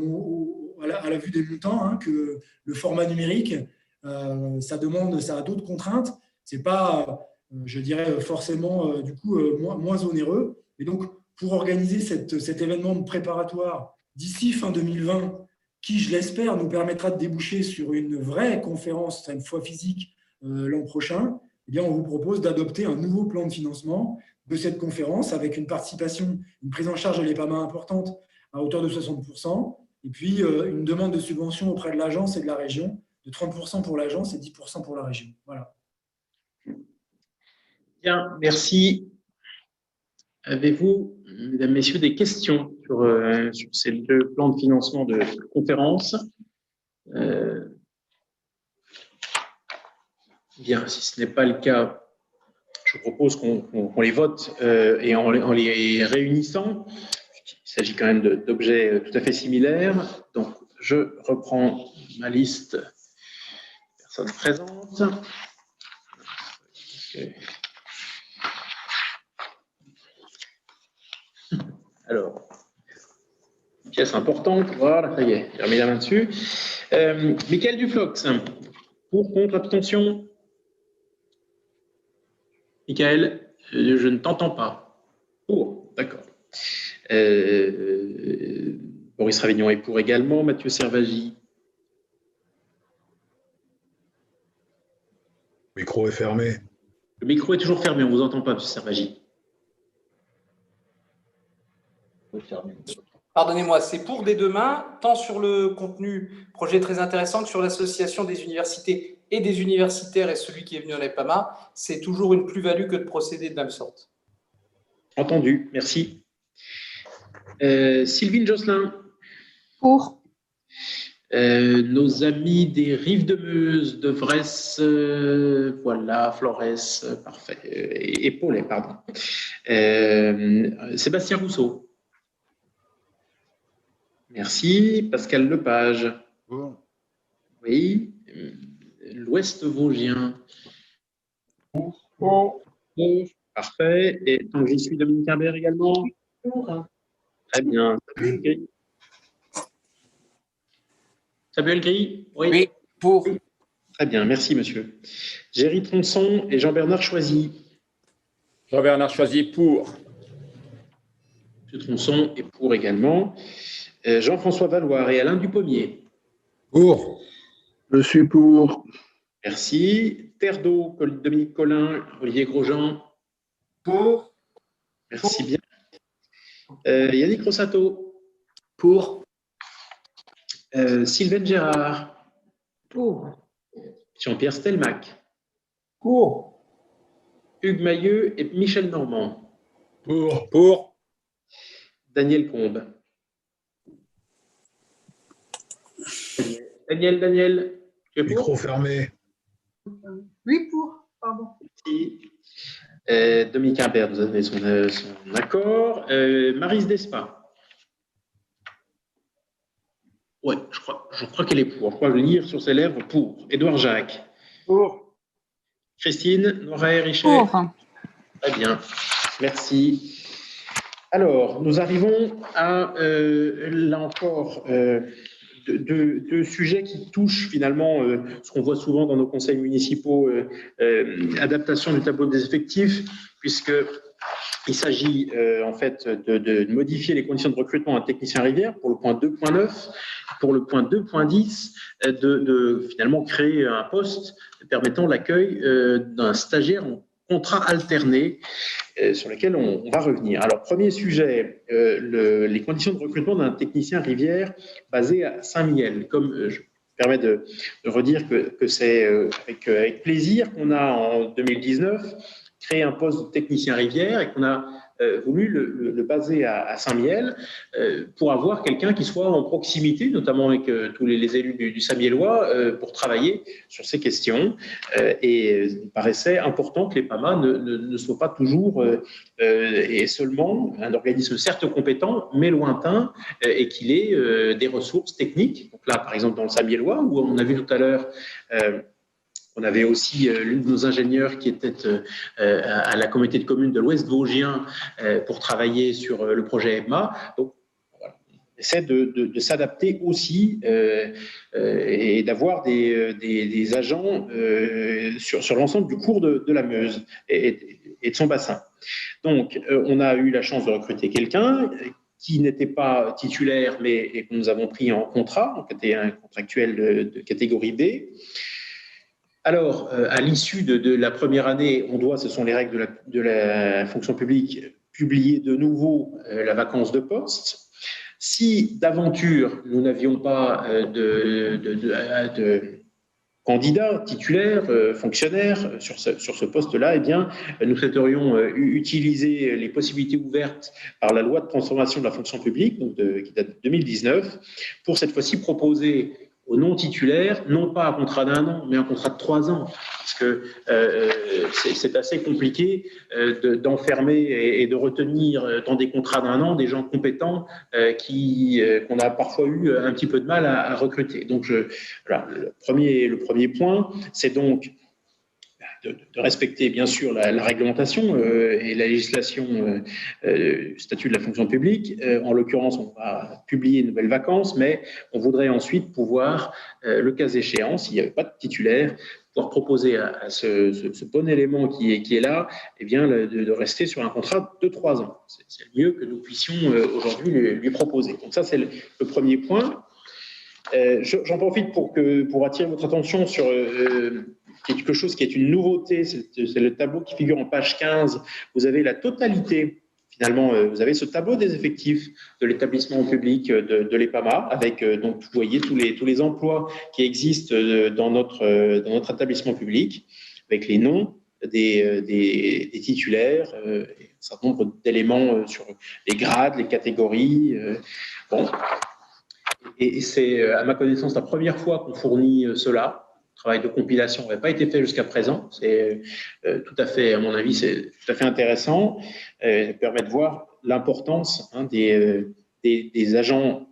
Speaker 12: à la vue des montants, hein, que le format numérique, ça a d'autres contraintes. Ce n'est pas, je dirais, forcément du coup moins onéreux. Et donc, pour organiser cet événement préparatoire d'ici fin 2020, qui, je l'espère, nous permettra de déboucher sur une vraie conférence, cette fois physique, l'an prochain, eh bien, on vous propose d'adopter un nouveau plan de financement de cette conférence avec une participation, une prise en charge de l'EPAMA importante à hauteur de 60%, et puis une demande de subvention auprès de l'agence et de la région de 30% pour l'agence et 10% pour la région. Voilà.
Speaker 1: Bien, merci. Avez-vous, mesdames, messieurs, des questions sur ces deux plans de financement de conférence? Bien, si ce n'est pas le cas, je propose qu'on les vote et en les réunissant. Il s'agit quand même d'objets tout à fait similaires. Donc, je reprends ma liste de personnes présentes. Alors, pièce importante, voilà, ça y est, j'ai remis la main dessus. Michael Duflox, pour, contre, abstention. Michael, je ne t'entends pas. Pour, d'accord. Boris Ravignon est pour également. Mathieu Servagi.
Speaker 3: Le micro est fermé.
Speaker 1: Le micro est toujours fermé, on ne vous entend pas, M. Servagi.
Speaker 5: Pardonnez-moi, c'est pour des deux mains, tant sur le contenu, projet très intéressant, que sur l'association des universités et des universitaires et celui qui est venu en EPAMA. C'est toujours une plus-value que de procéder de la même sorte.
Speaker 1: Entendu, merci. Sylvine Josselin.
Speaker 14: Pour.
Speaker 1: Nos amis des Rives de Meuse, de Vresse, voilà, Flores, parfait, et Paulet, pardon. Sébastien Rousseau. Merci. Pascal Lepage.
Speaker 7: Pour.
Speaker 1: Oui. L'Ouest Vosgien.
Speaker 2: Pour.
Speaker 1: Parfait. Et donc, j'y suis Dominique Imbert également.
Speaker 11: Pour.
Speaker 1: Très bien. Samuel Gris.
Speaker 22: Oui, pour.
Speaker 1: Très bien, merci monsieur. Géry Tronçon et Jean-Bernard Choisy.
Speaker 22: Jean-Bernard Choisy, pour.
Speaker 1: M. Tronçon est pour également. Jean-François Valoir et Alain Dupommier.
Speaker 3: Pour. Je suis pour.
Speaker 1: Merci. Terre d'eau, Dominique Collin, Olivier Grosjean.
Speaker 10: Pour.
Speaker 1: Merci bien. Yannick Rossato.
Speaker 9: Pour.
Speaker 1: Sylvain Gérard.
Speaker 19: Pour.
Speaker 1: Jean-Pierre Stelmach.
Speaker 2: Pour.
Speaker 1: Hugues Mailleux et Michel Normand.
Speaker 3: Pour.
Speaker 22: Pour.
Speaker 1: Daniel Combe. Daniel, tu es pour?
Speaker 3: Micro fermé.
Speaker 20: Oui, pour. Pardon.
Speaker 1: Merci. Dominique Imbert, vous avez son accord. Maryse Despa. Oui, je crois qu'elle est pour. Je crois lire sur ses lèvres pour. Édouard Jacques.
Speaker 2: Pour.
Speaker 1: Christine Noret-Richet.
Speaker 13: Pour.
Speaker 1: Très bien. Merci. Alors, nous arrivons à, là encore, deux sujets qui touchent finalement ce qu'on voit souvent dans nos conseils municipaux, adaptation du tableau des effectifs, puisqu'il s'agit en fait de modifier les conditions de recrutement d'un technicien rivière pour le point 2.9, pour le point 2.10, de finalement créer un poste permettant l'accueil d'un stagiaire en contrat alterné sur lequel on va revenir. Alors, premier sujet, les conditions de recrutement d'un technicien rivière basé à Saint-Mihiel. Comme je me permets de redire que c'est avec plaisir qu'on a en 2019 créé un poste de technicien rivière et qu'on a voulu le baser à Saint-Mihiel pour avoir quelqu'un qui soit en proximité, notamment avec tous les élus du Saint-Mihiellois, pour travailler sur ces questions. Et il paraissait important que les PAMA ne soient pas toujours et seulement un organisme certes compétent, mais lointain, et qu'il ait des ressources techniques. Donc là, par exemple, dans le Saint-Mihiellois, où on a vu tout à l'heure on avait aussi l'une de nos ingénieurs qui était à la communauté de communes de l'Ouest Vosgien pour travailler sur le projet EMMA. Donc, voilà, on essaie de s'adapter aussi et d'avoir des agents sur l'ensemble du cours de la Meuse et de son bassin. Donc, on a eu la chance de recruter quelqu'un qui n'était pas titulaire, mais que nous avons pris en contrat, qui était un contractuel de catégorie B. Alors, à l'issue de la première année, ce sont les règles de la fonction publique, publier de nouveau la vacance de poste. Si d'aventure nous n'avions pas de candidats titulaires, fonctionnaires sur ce poste-là, eh bien, nous souhaiterions utiliser les possibilités ouvertes par la loi de transformation de la fonction publique, donc qui date de 2019, pour cette fois-ci proposer aux non-titulaires, non pas un contrat d'1 an, mais un contrat de 3 ans. Parce que c'est assez compliqué d'enfermer et de retenir dans des contrats d'1 an des gens compétents qu'on a parfois eu un petit peu de mal à recruter. Donc, voilà, le premier point, c'est donc de respecter bien sûr la réglementation et la législation statut de la fonction publique. En l'occurrence, on va publier une nouvelle vacance, mais on voudrait ensuite pouvoir, le cas échéant, s'il n'y avait pas de titulaire, pouvoir proposer à ce bon élément qui est là, eh bien, de rester sur un contrat de 3 ans. C'est le mieux que nous puissions aujourd'hui lui proposer. Donc ça, c'est le premier point. J'en profite pour attirer votre attention sur quelque chose qui est une nouveauté, c'est le tableau qui figure en page 15. Vous avez la totalité, finalement, vous avez ce tableau des effectifs de l'établissement public de l'EPAMA, avec, donc, vous voyez tous les emplois qui existent dans notre établissement public, avec les noms des titulaires, un certain nombre d'éléments sur les grades, les catégories. Bon. Et c'est, à ma connaissance, la première fois qu'on fournit cela. Le travail de compilation n'avait pas été fait jusqu'à présent. C'est tout à fait, à mon avis, c'est tout à fait intéressant. Ça permet de voir l'importance des agents,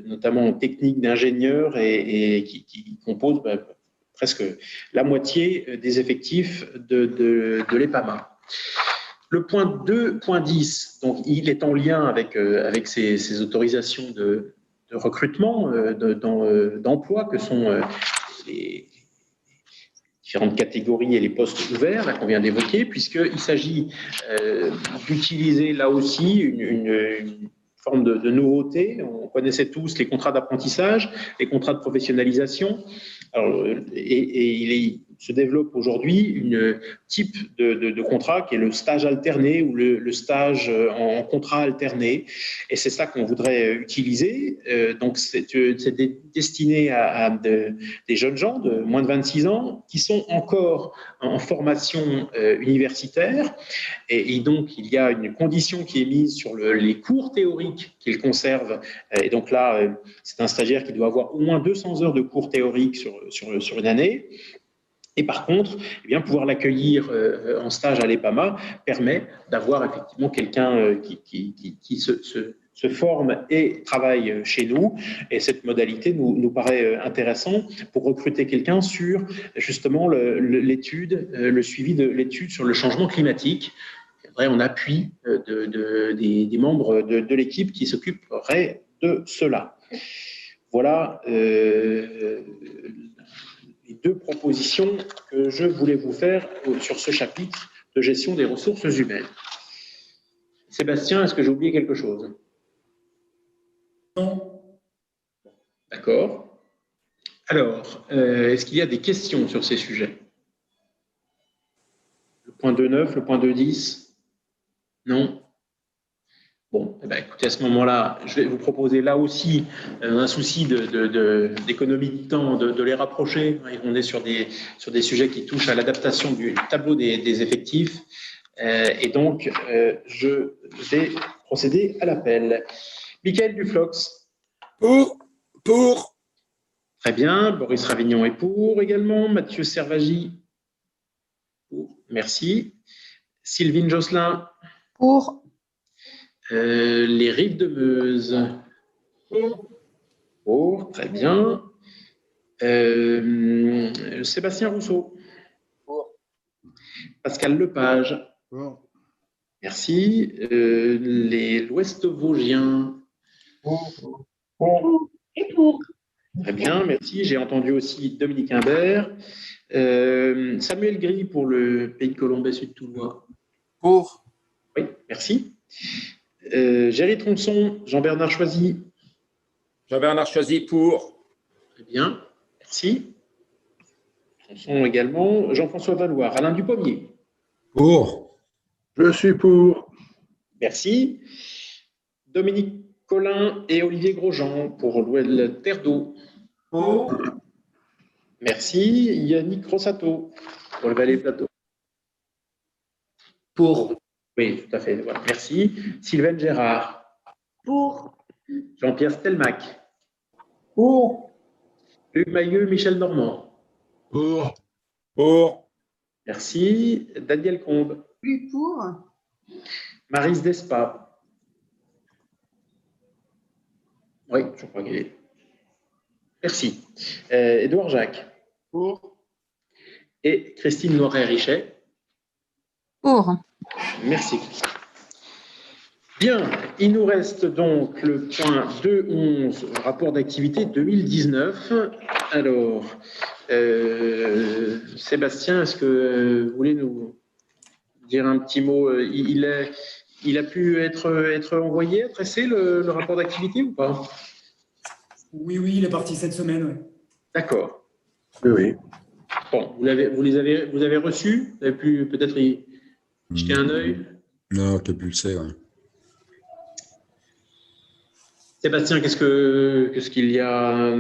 Speaker 1: notamment techniques, d'ingénieurs, et qui composent presque la moitié des effectifs de l'EPAMA. Le point 2.10, donc il est en lien avec ces autorisations de recrutement, d'emploi, que sont les différentes catégories et les postes ouverts qu'on vient d'évoquer, puisqu'il s'agit d'utiliser là aussi une forme de nouveauté. On connaissait tous les contrats d'apprentissage, les contrats de professionnalisation. Alors, il se développe aujourd'hui un type de contrat qui est le stage alterné ou le stage en contrat alterné. Et c'est ça qu'on voudrait utiliser. Donc, c'est destiné à des jeunes gens de moins de 26 ans qui sont encore en formation universitaire. Et donc, il y a une condition qui est mise sur les cours théoriques qu'ils conservent. Et donc là, c'est un stagiaire qui doit avoir au moins 200 heures de cours théoriques sur une année. Et par contre, eh bien, pouvoir l'accueillir en stage à l'EPAMA permet d'avoir effectivement quelqu'un qui se forme et travaille chez nous. Et cette modalité nous paraît intéressante pour recruter quelqu'un sur justement le suivi de l'étude sur le changement climatique. En appui des membres de l'équipe qui s'occuperaient de cela. Voilà les deux propositions que je voulais vous faire sur ce chapitre de gestion des ressources humaines. Sébastien, est-ce que j'ai oublié quelque chose?
Speaker 12: Non.
Speaker 1: D'accord. Alors, est-ce qu'il y a des questions sur ces sujets? Le point 2.9, le point 2.10? Non? Bon, eh bien, écoutez, à ce moment-là, je vais vous proposer là aussi un souci d'économie de temps, de les rapprocher. On est sur des sujets qui touchent à l'adaptation du tableau des effectifs. Et donc, je vais procéder à l'appel. Michael Duflox.
Speaker 22: Pour.
Speaker 1: Très bien. Boris Ravignon est pour également. Mathieu Servagi. Pour. Merci. Sylvine Josselin.
Speaker 14: Pour.
Speaker 1: Les Rives de Meuse. Pour. Très bien. Sébastien Rousseau.
Speaker 6: Pour.
Speaker 1: Pascal Lepage.
Speaker 3: Pour.
Speaker 1: Merci. L'Ouest Vosgien.
Speaker 11: Pour. Et pour.
Speaker 1: Très bien, merci. J'ai entendu aussi Dominique Imbert. Samuel Gris pour le Pays de Colombais Sud-Toulois.
Speaker 22: Pour.
Speaker 1: Oui, merci. Géry Tronçon, Jean-Bernard Choisy.
Speaker 22: Jean-Bernard Choisy pour.
Speaker 1: Très bien, merci. Tronçon également. Jean-François Valoir, Alain Dupommier.
Speaker 3: Pour. Je suis pour.
Speaker 1: Merci. Dominique Collin et Olivier Grosjean pour l'Ouest Terre d'Eau.
Speaker 10: Pour.
Speaker 1: Merci. Yannick Rossato pour le Valais Plateau.
Speaker 15: Pour.
Speaker 1: Oui, tout à fait. Voilà. Merci. Sylvaine Gérard.
Speaker 11: Pour.
Speaker 1: Jean-Pierre Stelmack. Pour. Hugues Mailleux, Michel Normand.
Speaker 22: Pour. Pour.
Speaker 1: Merci. Daniel Combe.
Speaker 20: Oui, pour.
Speaker 1: Maryse Despas. Oui, je crois qu'il est. Merci. Édouard Jacques.
Speaker 6: Pour.
Speaker 1: Et Christine Noiret-Richet.
Speaker 14: Pour.
Speaker 1: Merci. Bien, il nous reste donc le point 2.11, rapport d'activité 2019. Alors, Sébastien, est-ce que vous voulez nous dire un petit mot? Il a pu être envoyé, adressé le rapport d'activité ou pas?
Speaker 12: Oui, il est parti cette semaine. Oui.
Speaker 1: D'accord.
Speaker 3: Oui.
Speaker 1: Bon, vous avez reçu? Vous avez pu peut-être y jeter un œil?
Speaker 3: Non, tu as pu le faire.
Speaker 1: Sébastien, qu'est-ce qu'il y a?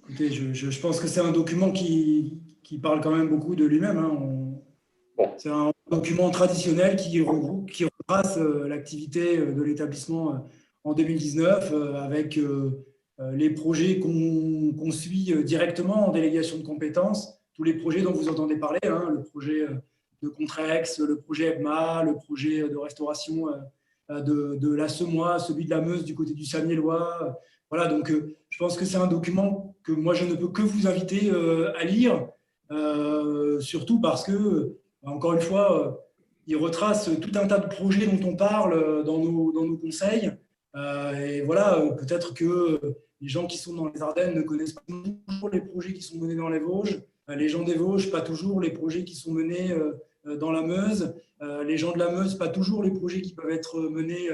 Speaker 12: Écoutez, je pense que c'est un document qui parle quand même beaucoup de lui-même. Hein. C'est un document traditionnel qui retrace l'activité de l'établissement en 2019 avec les projets qu'on suit directement en délégation de compétences, tous les projets dont vous entendez parler, hein, le projet de Contrex, le projet EBMA, le projet de restauration de la Semois, celui de la Meuse du côté du Samiellois. Voilà, donc je pense que c'est un document que moi je ne peux que vous inviter à lire, surtout parce que, encore une fois, il retrace tout un tas de projets dont on parle dans nos conseils. Et voilà, peut-être que les gens qui sont dans les Ardennes ne connaissent pas toujours les projets qui sont menés dans les Vosges, les gens des Vosges, pas toujours les projets qui sont menés dans la Meuse, les gens de la Meuse, pas toujours les projets qui peuvent être menés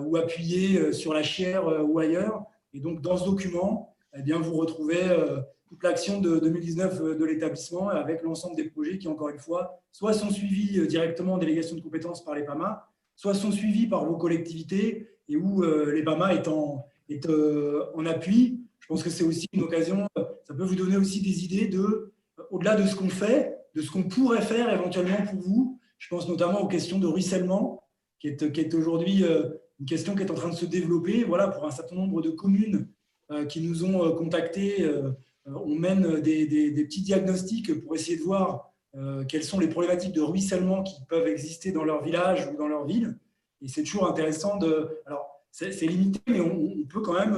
Speaker 12: ou appuyés sur la Chière ou ailleurs. Et donc, dans ce document, eh bien, vous retrouvez toute l'action de 2019 de l'établissement avec l'ensemble des projets qui, encore une fois, soit sont suivis directement en délégation de compétences par les PAMA, soit sont suivis par vos collectivités et où les PAMA est en appui. Je pense que c'est aussi une occasion, ça peut vous donner aussi des idées au-delà de ce qu'on fait, de ce qu'on pourrait faire éventuellement pour vous. Je pense notamment aux questions de ruissellement, qui est aujourd'hui une question qui est en train de se développer. Voilà, pour un certain nombre de communes qui nous ont contactés, on mène des petits diagnostics pour essayer de voir quelles sont les problématiques de ruissellement qui peuvent exister dans leur village ou dans leur ville. Et c'est toujours intéressant alors, c'est limité, mais on peut quand même,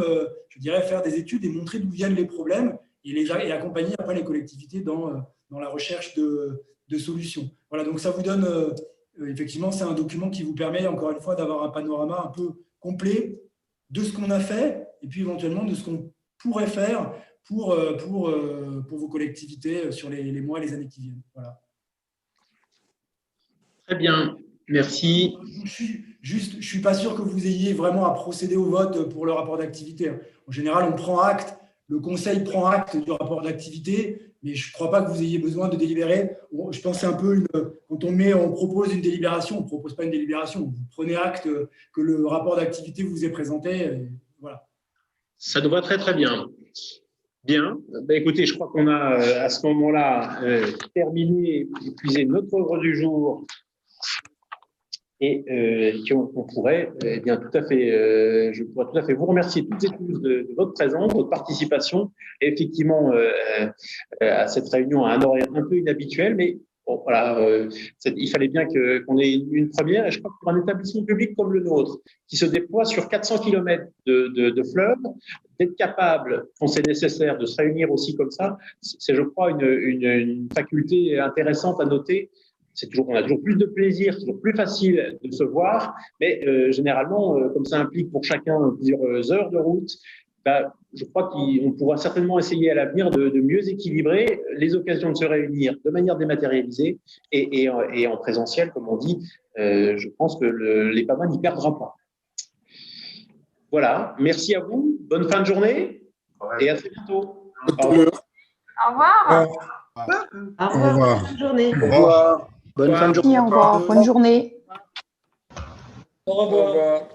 Speaker 12: je dirais, faire des études et montrer d'où viennent les problèmes et accompagner après les collectivités dans la recherche de solutions. Voilà, donc ça vous donne, effectivement, c'est un document qui vous permet, encore une fois, d'avoir un panorama un peu complet de ce qu'on a fait et puis éventuellement de ce qu'on pourrait faire pour vos collectivités sur les mois et les années qui viennent. Voilà.
Speaker 1: Très bien. Merci.
Speaker 12: Je ne suis pas sûr que vous ayez vraiment à procéder au vote pour le rapport d'activité. En général, on prend acte, le conseil prend acte du rapport d'activité, mais je ne crois pas que vous ayez besoin de délibérer. Je pense que c'est un peu quand on propose une délibération, on ne propose pas une délibération. Vous prenez acte que le rapport d'activité vous est présenté. Voilà.
Speaker 1: Ça nous va très, très bien. Bien. Ben, écoutez, je crois qu'on a à ce moment-là terminé, épuisé notre ordre du jour. Et qu'on pourrait, eh bien, tout à fait, je pourrais tout à fait vous remercier toutes et tous de votre présence, de votre participation. Et effectivement, à cette réunion à un horaire un peu inhabituel, mais bon, voilà, il fallait bien qu'on ait une première. Et je crois que pour un établissement public comme le nôtre, qui se déploie sur 400 km de fleuves, d'être capable, quand c'est nécessaire, de se réunir aussi comme ça, c'est, je crois, une faculté intéressante à noter. On a toujours plus de plaisir, c'est toujours plus facile de se voir, mais généralement, comme ça implique pour chacun plusieurs heures de route, je crois qu'on pourra certainement essayer à l'avenir de mieux équilibrer les occasions de se réunir de manière dématérialisée et en présentiel, comme on dit. Je pense que les PAMA n'y perdra pas. Voilà, merci à vous, bonne fin de journée et à très bientôt. Au revoir.
Speaker 20: Au revoir.
Speaker 19: Au revoir. Bonne journée.
Speaker 3: Au revoir.
Speaker 14: Bonne fin de journée. Au revoir. Bonne journée.
Speaker 12: Au revoir.